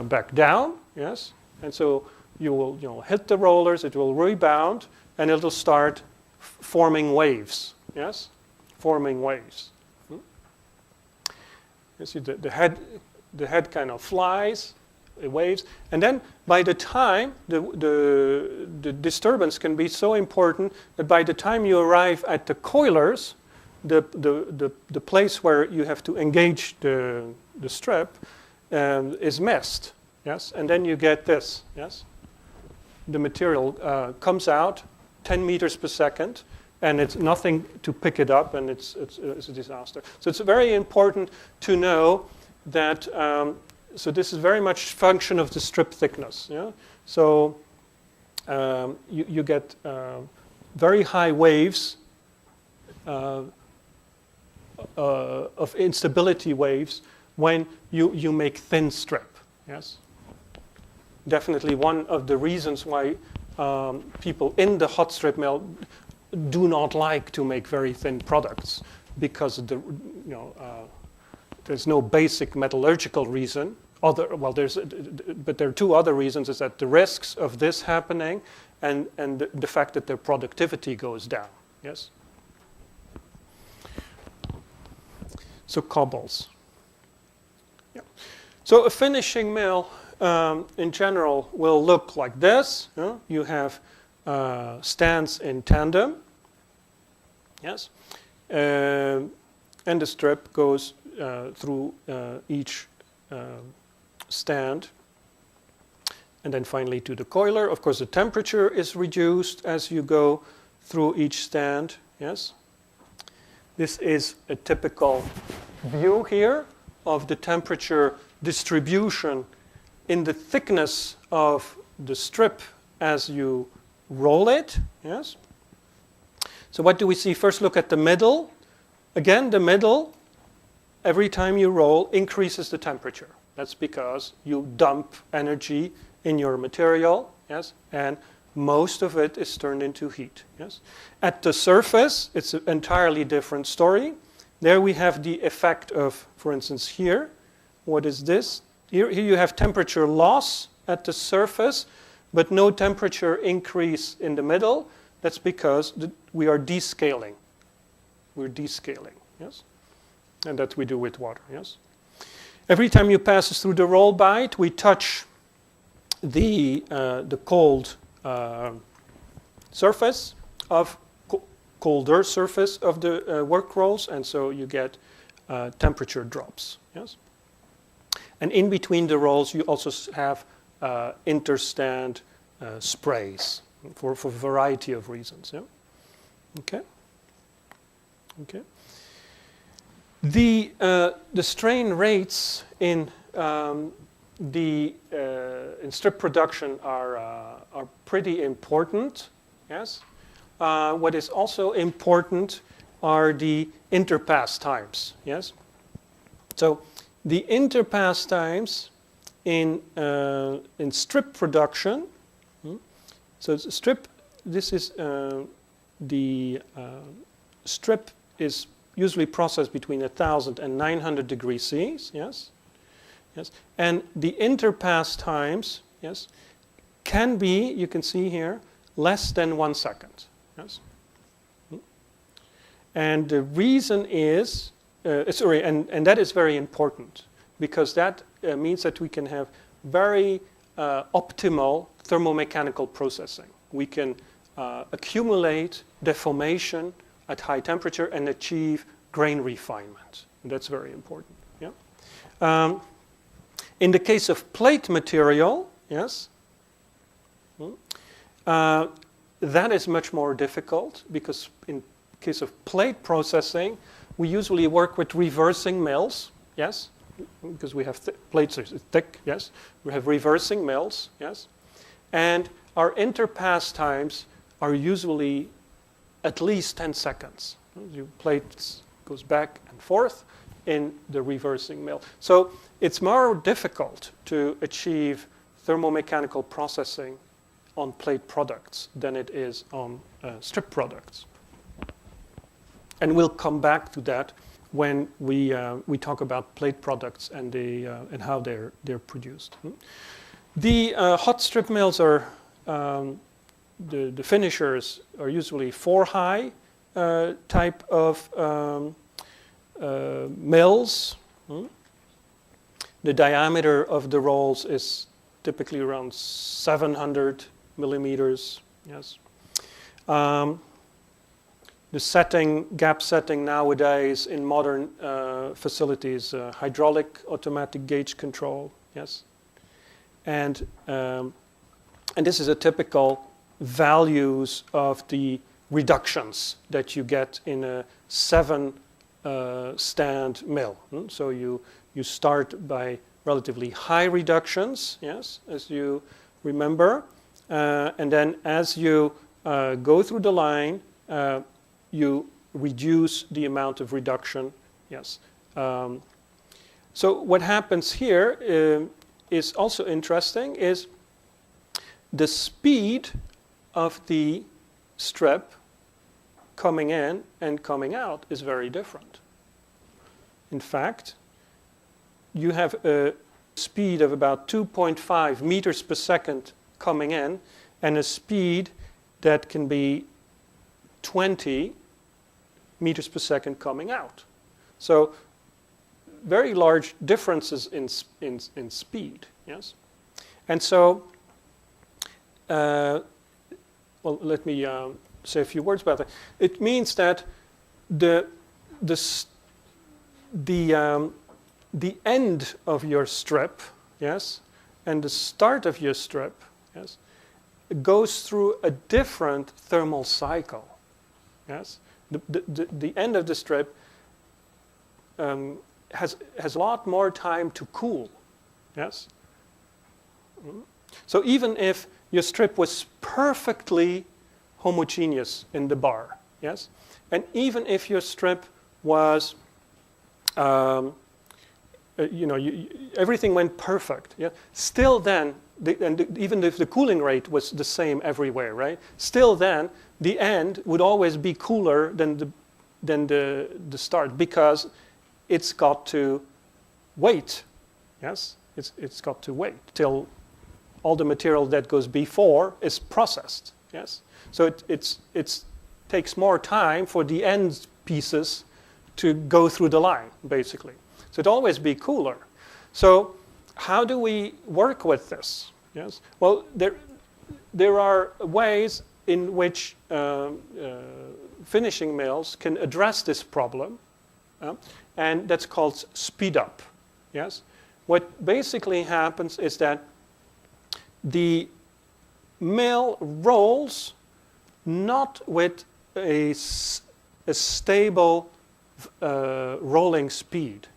back down, yes, and so you will hit the rollers, it will rebound, and it will start forming waves, yes, forming waves. You see the head kind of flies, it waves, and then by the time the disturbance can be so important that by the time you arrive at the coilers, the place where you have to engage the strip is missed, yes, and then you get this, yes. The material comes out 10 meters per second, and it's nothing to pick it up, and it's a disaster. So it's very important to know that. So this is very much function of the strip thickness. Yeah. So you get very high waves of instability waves when you make thin strip. Yes. Definitely one of the reasons why people in the hot strip mill do not like to make very thin products, because there's no basic metallurgical reason. But there are two other reasons: is that the risks of this happening, and the fact that their productivity goes down. Yes. So cobbles. Yeah. So a finishing mill, in general, will look like this. You have stands in tandem. Yes. And the strip goes through each stand, and then finally to the coiler. Of course, the temperature is reduced as you go through each stand. Yes. This is a typical view here of the temperature distribution in the thickness of the strip as you roll it. Yes. So what do we see? First, look at the middle. Again, the middle, every time you roll, increases the temperature. That's because you dump energy in your material, yes, and most of it is turned into heat. Yes. At the surface, it's an entirely different story. There we have the effect of, for instance, here. What is this? Here you have temperature loss at the surface, but no temperature increase in the middle. That's because we are descaling. We're descaling, yes? And that we do with water, yes? Every time you pass through the roll bite, we touch the cold surface of colder surface of the work rolls, and so you get temperature drops, yes? And in between the rolls, you also have interstand sprays for a variety of reasons, yeah? Okay? Okay. The strain rates in in strip production are pretty important. Yes. What is also important are the interpass times. Yes. So the interpass times in strip production. So strip. This is the strip is usually processed between 1,000 and 900 degrees C. Yes. Yes. And the interpass times, yes, can be, you can see here, less than 1 second. Yes. And the reason is, and that is very important, because that means that we can have very optimal thermomechanical processing. We can accumulate deformation at high temperature and achieve grain refinement. And that's very important. Yeah. In the case of plate material, yes, that is much more difficult, because in case of plate processing, we usually work with reversing mills, yes, because we have plates are thick, yes. We have reversing mills, yes, and our interpass times are usually at least 10 seconds. Your plate goes back and forth in the reversing mill. So it's more difficult to achieve thermomechanical processing on plate products than it is on strip products. And we'll come back to that when we talk about plate products and and how they're produced. The hot strip mills are the finishers are usually 4-high type of mills. The diameter of the rolls is typically around 700 millimeters. Yes. The gap setting nowadays in modern facilities, hydraulic automatic gauge control. Yes. And this is a typical values of the reductions that you get in a 7-stand mill. So you start by relatively high reductions, yes, as you remember, and then as you go through the line, you reduce the amount of reduction, yes. So what happens here is also interesting, is the speed of the strip coming in and coming out is very different. In fact, you have a speed of about 2.5 meters per second coming in, and a speed that can be 20 meters per second coming out. So very large differences in speed. Yes, and so well, let me say a few words about that. It means that the end of your strip, yes, and the start of your strip, yes, goes through a different thermal cycle. Yes, the end of the strip has a lot more time to cool. Yes. So even if your strip was perfectly homogeneous in the bar, yes, and even if your strip was, everything went perfect, yeah, still then, even if the cooling rate was the same everywhere, right? Still then, the end would always be cooler than the start, because it's got to wait. Yes, it's got to wait till all the material that goes before is processed. Yes, so it takes more time for the end pieces to go through the line, basically. So it'd always be cooler. So how do we work with this? Yes, well, there are ways in which finishing mills can address this problem, and that's called speed up. Yes, what basically happens is that the mill rolls not with a stable rolling speed,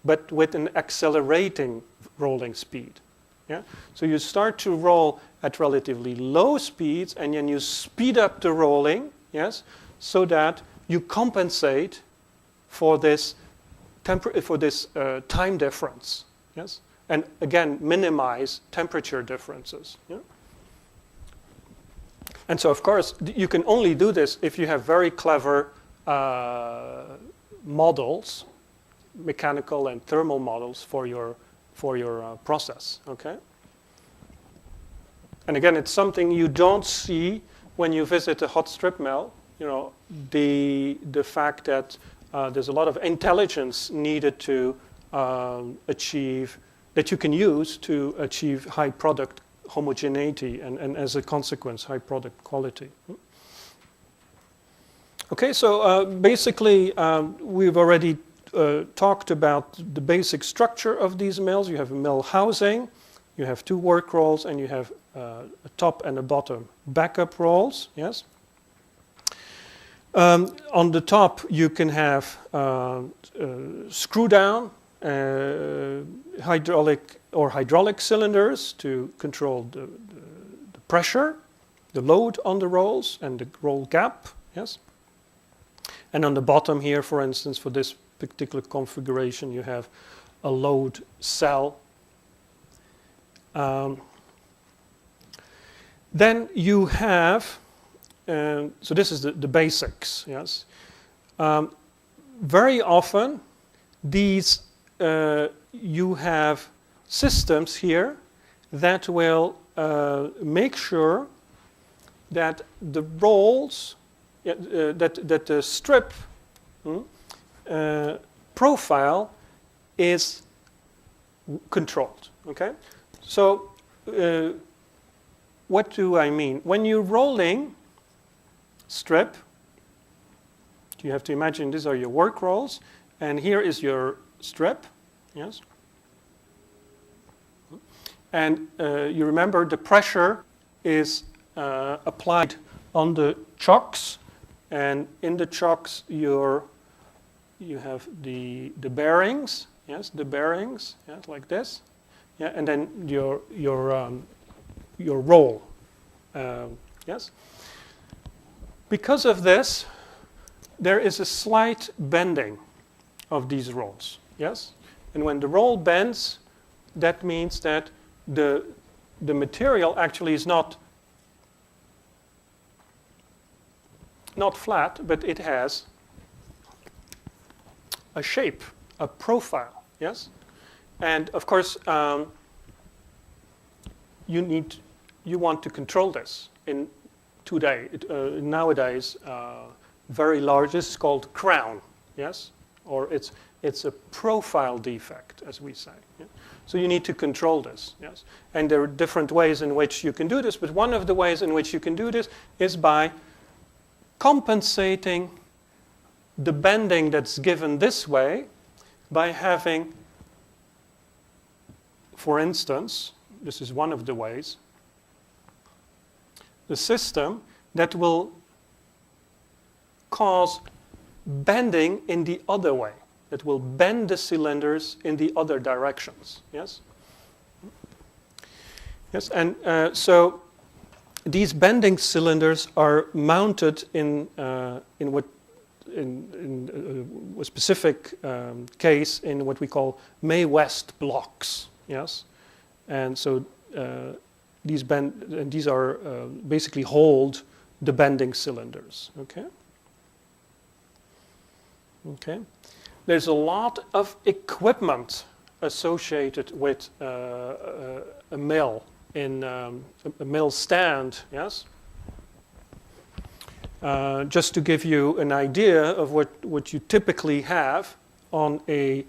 but with an accelerating rolling speed. Yeah? So you start to roll at relatively low speeds, and then you speed up the rolling, yes, so that you compensate for this time difference, yes, and again minimize temperature differences. Yeah? And so, of course, you can only do this if you have very clever models, mechanical and thermal models for your process. Okay. And again, it's something you don't see when you visit a hot strip mill. You know, the fact that there's a lot of intelligence needed to achieve, that you can use to achieve high product homogeneity and as a consequence, high product quality. Okay, so basically we've already talked about the basic structure of these mills. You have a mill housing, you have two work rolls, and you have a top and a bottom backup rolls, yes? On the top, you can have screw down, hydraulic cylinders to control the pressure, the load on the rolls, and the roll gap, yes? And on the bottom here, for instance, for this particular configuration, you have a load cell. Then you have, so this is the basics, yes? Very often, these you have systems here that will make sure that the rolls, that the strip profile is controlled. Okay, so what do I mean? When you're rolling strip, you have to imagine these are your work rolls, and here is your strip. Yes. And you remember the pressure is applied on the chocks, and in the chocks you have the bearings, yes, the bearings, yes, like this, yeah, and then your roll, yes. Because of this, there is a slight bending of these rolls, yes, and when the roll bends, that means that the material actually is not flat, but it has a shape, a profile, yes? And of course, you want to control this nowadays, very large, this is called crown, yes? Or it's a profile defect, as we say. Yeah? So you need to control this, yes? And there are different ways in which you can do this, but one of the ways in which you can do this is by compensating the bending that's given this way by having, for instance, this is one of the ways, the system that will cause bending in the other way, that will bend the cylinders in the other directions, yes? Yes, and so these bending cylinders are mounted in a specific case in what we call May-West blocks. Yes, and so these are basically hold the bending cylinders. Okay. Okay. There's a lot of equipment associated with a mill. In a mill stand, yes? Just to give you an idea of what you typically have on a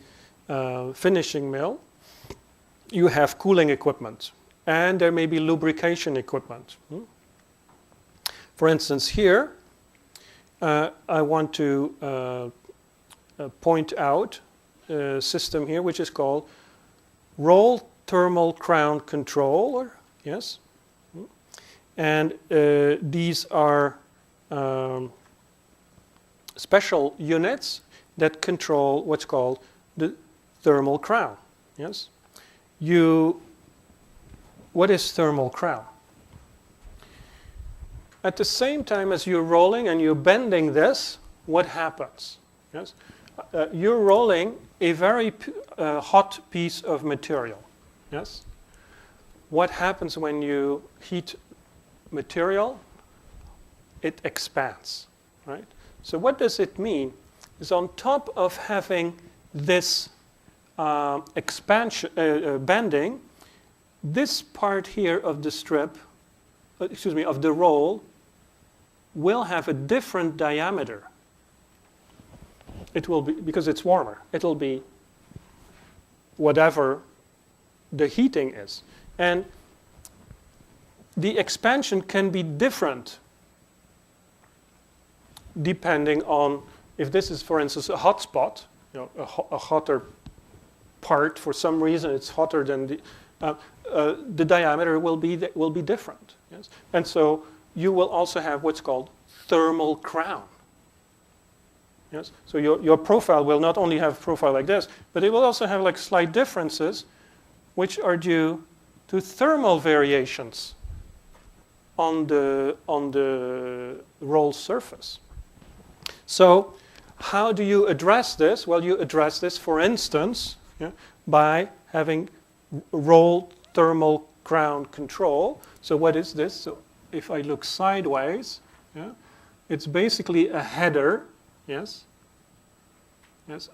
finishing mill, you have cooling equipment, and there may be lubrication equipment. For instance, here, I want to point out a system here which is called roll thermal crown controller, yes, and these are special units that control what's called the thermal crown. Yes? What is thermal crown? At the same time as you're rolling and you're bending this, what happens? Yes? You're rolling a very hot piece of material. Yes? What happens when you heat material? It expands, right? So what does it mean? Is on top of having this expansion, bending, this part here of the strip, of the roll, will have a different diameter. It will be, because it's warmer, it'll be whatever the heating is. And the expansion can be different depending on if this is, for instance, a hot spot, a hotter part. For some reason, it's hotter than the diameter will be different. Yes, and so you will also have what's called thermal crown. Yes, so your profile will not only have a profile like this, but it will also have like slight differences, which are due to thermal variations on the roll surface. So how do you address this? Well, you address this, for instance, by having roll thermal crown control. So what is this? So if I look sideways, it's basically a header, yes,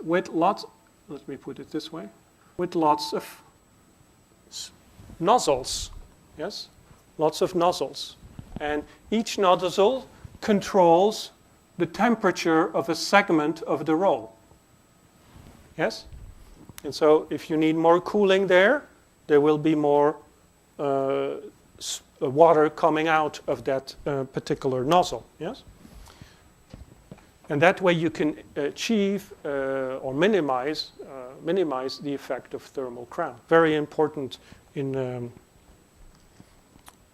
with lots, let me put it this way, with lots of nozzles, yes, lots of nozzles. And each nozzle controls the temperature of a segment of the roll. Yes? And so if you need more cooling there will be more water coming out of that particular nozzle. Yes? And that way you can achieve or minimize the effect of thermal crown. Very important in,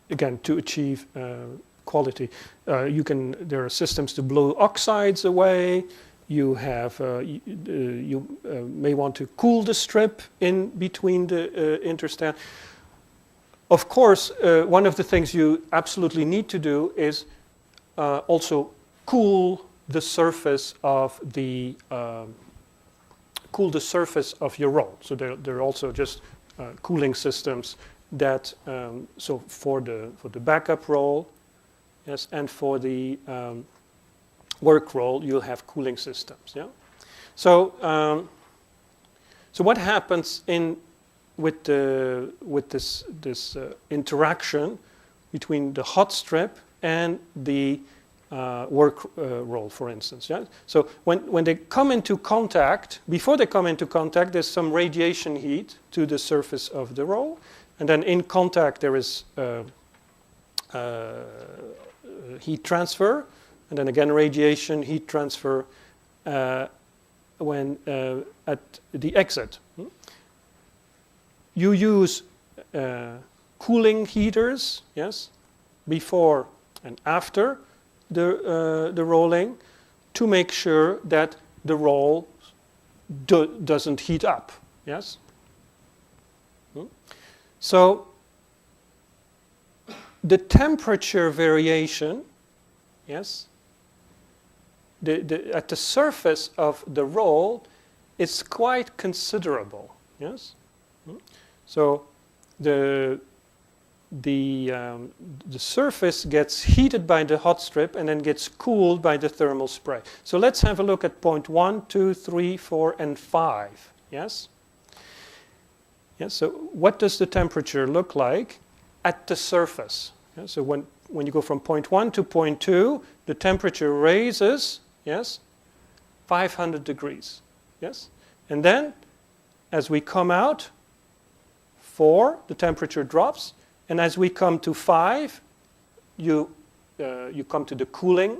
again, to achieve quality. There are systems to blow oxides away. You have you may want to cool the strip in between the interstand. Of course, one of the things you absolutely need to do is also cool the surface of the your roll. So there are also just cooling systems that so for the backup roll. Yes, and for the work roll, you'll have cooling systems. Yeah. So, so what happens with this interaction between the hot strip and the work roll, for instance? Yeah. So when they come into contact, before they come into contact, there's some radiation heat to the surface of the roll, and then in contact there is heat transfer, and then again radiation heat transfer when at the exit. You use cooling heaters, yes, before and after the rolling, to make sure that the roll doesn't heat up. Yes. So the temperature variation, yes, at the surface of the roll is quite considerable. Yes, so the surface gets heated by the hot strip and then gets cooled by the thermal spray. So let's have a look at point 1, 2, 3, 4, and 5. Yes. Yes. So what does the temperature look like at the surface? Yeah, so when you go from point 1 to point 2, the temperature raises, yes, 500 degrees. Yes. And then as we come out, 4, the temperature drops. And as we come to 5, you come to the cooling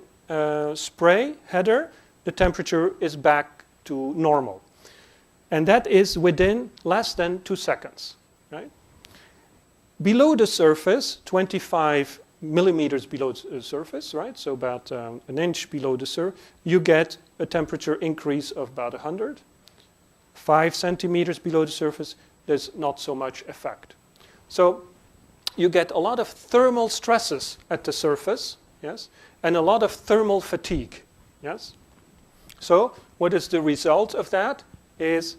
spray header, the temperature is back to normal. And that is within less than 2 seconds. Right? Below the surface, 25 millimeters below the surface, right? So about an inch below the surface, you get a temperature increase of about 100. 5 centimeters below the surface, there's not so much effect. So you get a lot of thermal stresses at the surface, yes, and a lot of thermal fatigue, yes. So what is the result of that is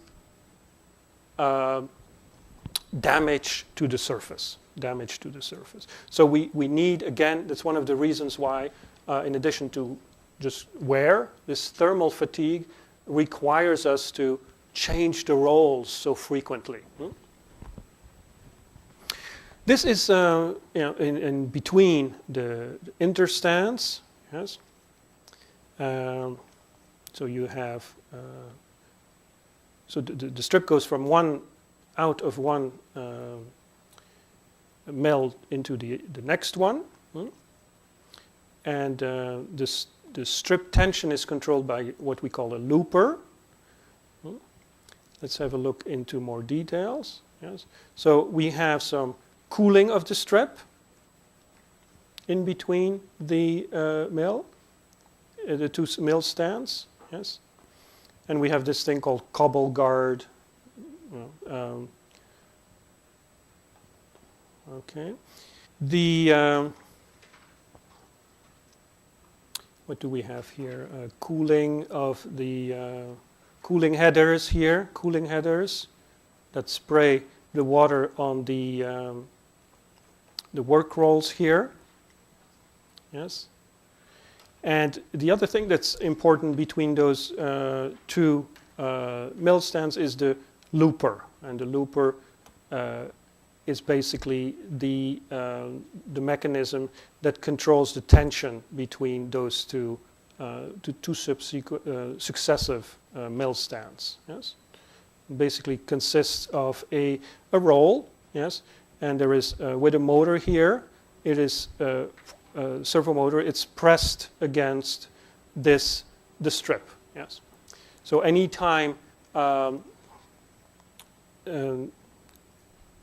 damage to the surface. Damage to the surface. So we need, again, that's one of the reasons why, in addition to just wear, this thermal fatigue requires us to change the rolls so frequently. This is in between the interstands, yes. So you have, so the strip goes from out of one mill into the next one, and the strip tension is controlled by what we call a looper. Let's have a look into more details. Yes. So we have some cooling of the strip in between the mill, the two mill stands. Yes, and we have this thing called cobble guard. Okay, what do we have here? Cooling of the cooling headers here. Cooling headers that spray the water on the work rolls here. Yes. And the other thing that's important between those two mill stands is the looper. And the looper is basically the mechanism that controls the tension between those two successive mill stands. Yes, basically consists of a roll. Yes, and there is with a motor here. It is servo motor. It's pressed against the strip. Yes, so anytime.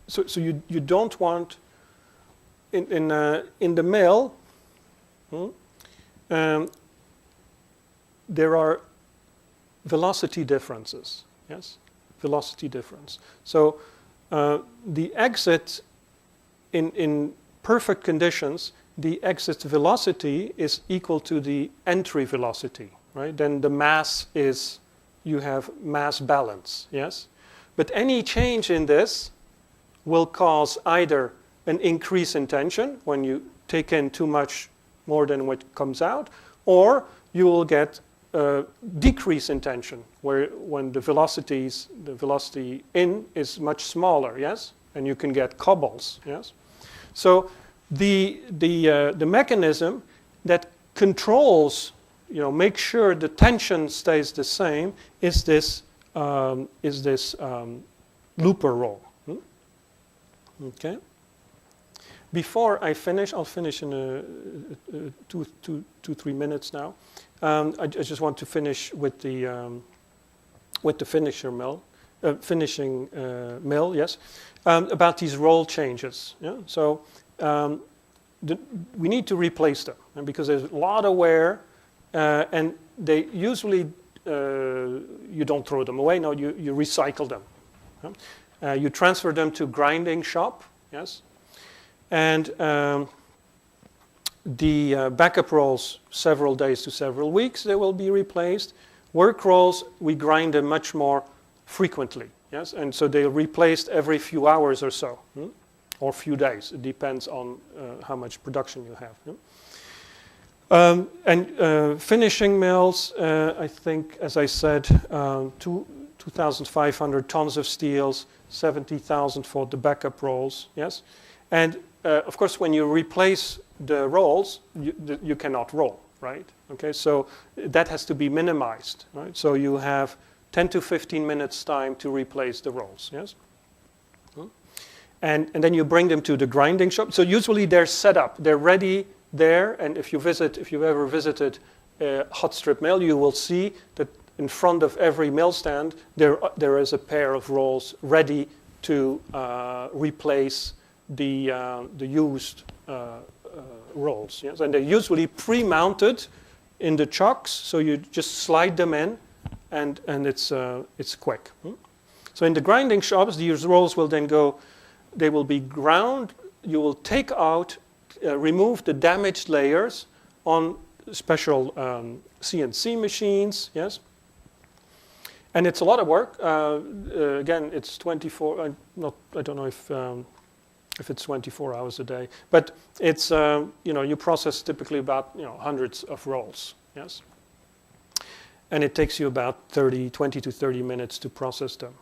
So you don't want in the mill. There are velocity differences. Yes, velocity difference. So the exit in perfect conditions, the exit velocity is equal to the entry velocity. Right? Then the mass is, you have mass balance. Yes, but any change in this will cause either an increase in tension when you take in too much more than what comes out, or you will get a decrease in tension when the velocity in is much smaller, yes, and you can get cobbles, yes. So the mechanism that controls, make sure the tension stays the same is this looper roll. Okay. Before I finish, I'll finish in 2-3 minutes now. I just want to finish with the finishing mill. Yes, about these roll changes. Yeah. So we need to replace them, and because there's a lot of wear, and they usually you don't throw them away. No, you recycle them. Yeah? You transfer them to grinding shop, yes, and the backup rolls several days to several weeks they will be replaced. Work rolls we grind them much more frequently, yes, and so they're replaced every few hours or so, or few days. It depends on how much production you have. And finishing mills, I think, as I said, 2,500 tons of steels. 70,000 for the backup rolls, yes? And of course, when you replace the rolls, you cannot roll, right? Okay, so that has to be minimized, right? So you have 10 to 15 minutes time to replace the rolls, yes? And then you bring them to the grinding shop. So usually they're set up, they're ready there, and if you've ever visited a hot strip mill, you will see that in front of every mill stand, there is a pair of rolls ready to replace the used rolls. Yes? And they're usually pre-mounted in the chocks, so you just slide them in, and it's quick. So in the grinding shops, these rolls will then go, they will be ground. You will take out, remove the damaged layers on special CNC machines, yes. And it's a lot of work. Again, it's 24. I don't know if it's 24 hours a day, but it's you process typically about hundreds of rolls, yes. And it takes you about 20 to 30 minutes to process them.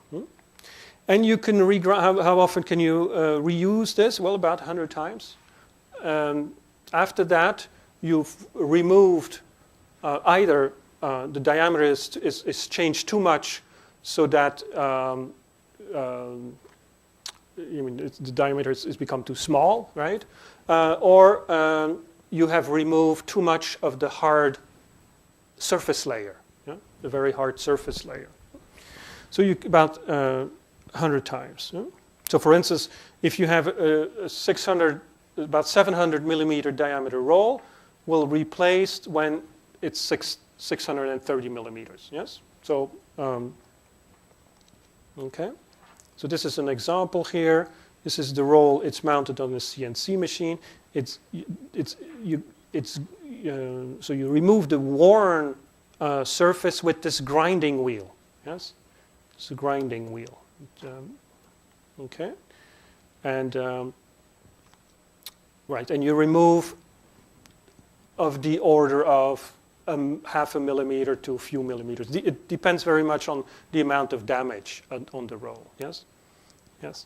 And you can how often can you reuse this? Well, about 100 times. After that, you've removed either the diameter is changed too much, so that the diameter is become too small, right? Or you have removed too much of the hard surface layer, the very hard surface layer. So you about 100 times. So, for instance, if you have about 700 millimeter diameter roll, will replaced when it's 630 millimeters. Yes. So, okay. So this is an example here. This is the roll. It's mounted on a CNC machine. So you remove the worn surface with this grinding wheel. Yes, it's a grinding wheel. Okay, and right, and you remove of the order of half a millimeter to a few millimeters. It depends very much on the amount of damage on the roll. Yes, yes.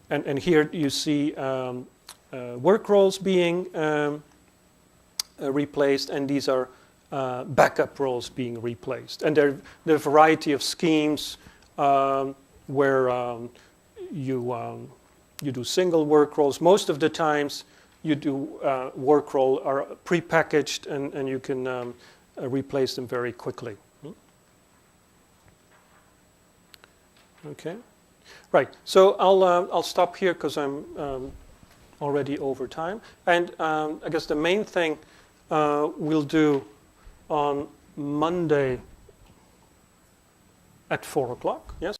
And here you see work rolls being replaced, and these are backup rolls being replaced. And there are a variety of schemes where you do single work rolls. Most of the times you do work roll are pre-packaged, and you can replace them very quickly. Okay, right. So I'll stop here because I'm already over time. And I guess the main thing we'll do on Monday at 4 o'clock. Yes.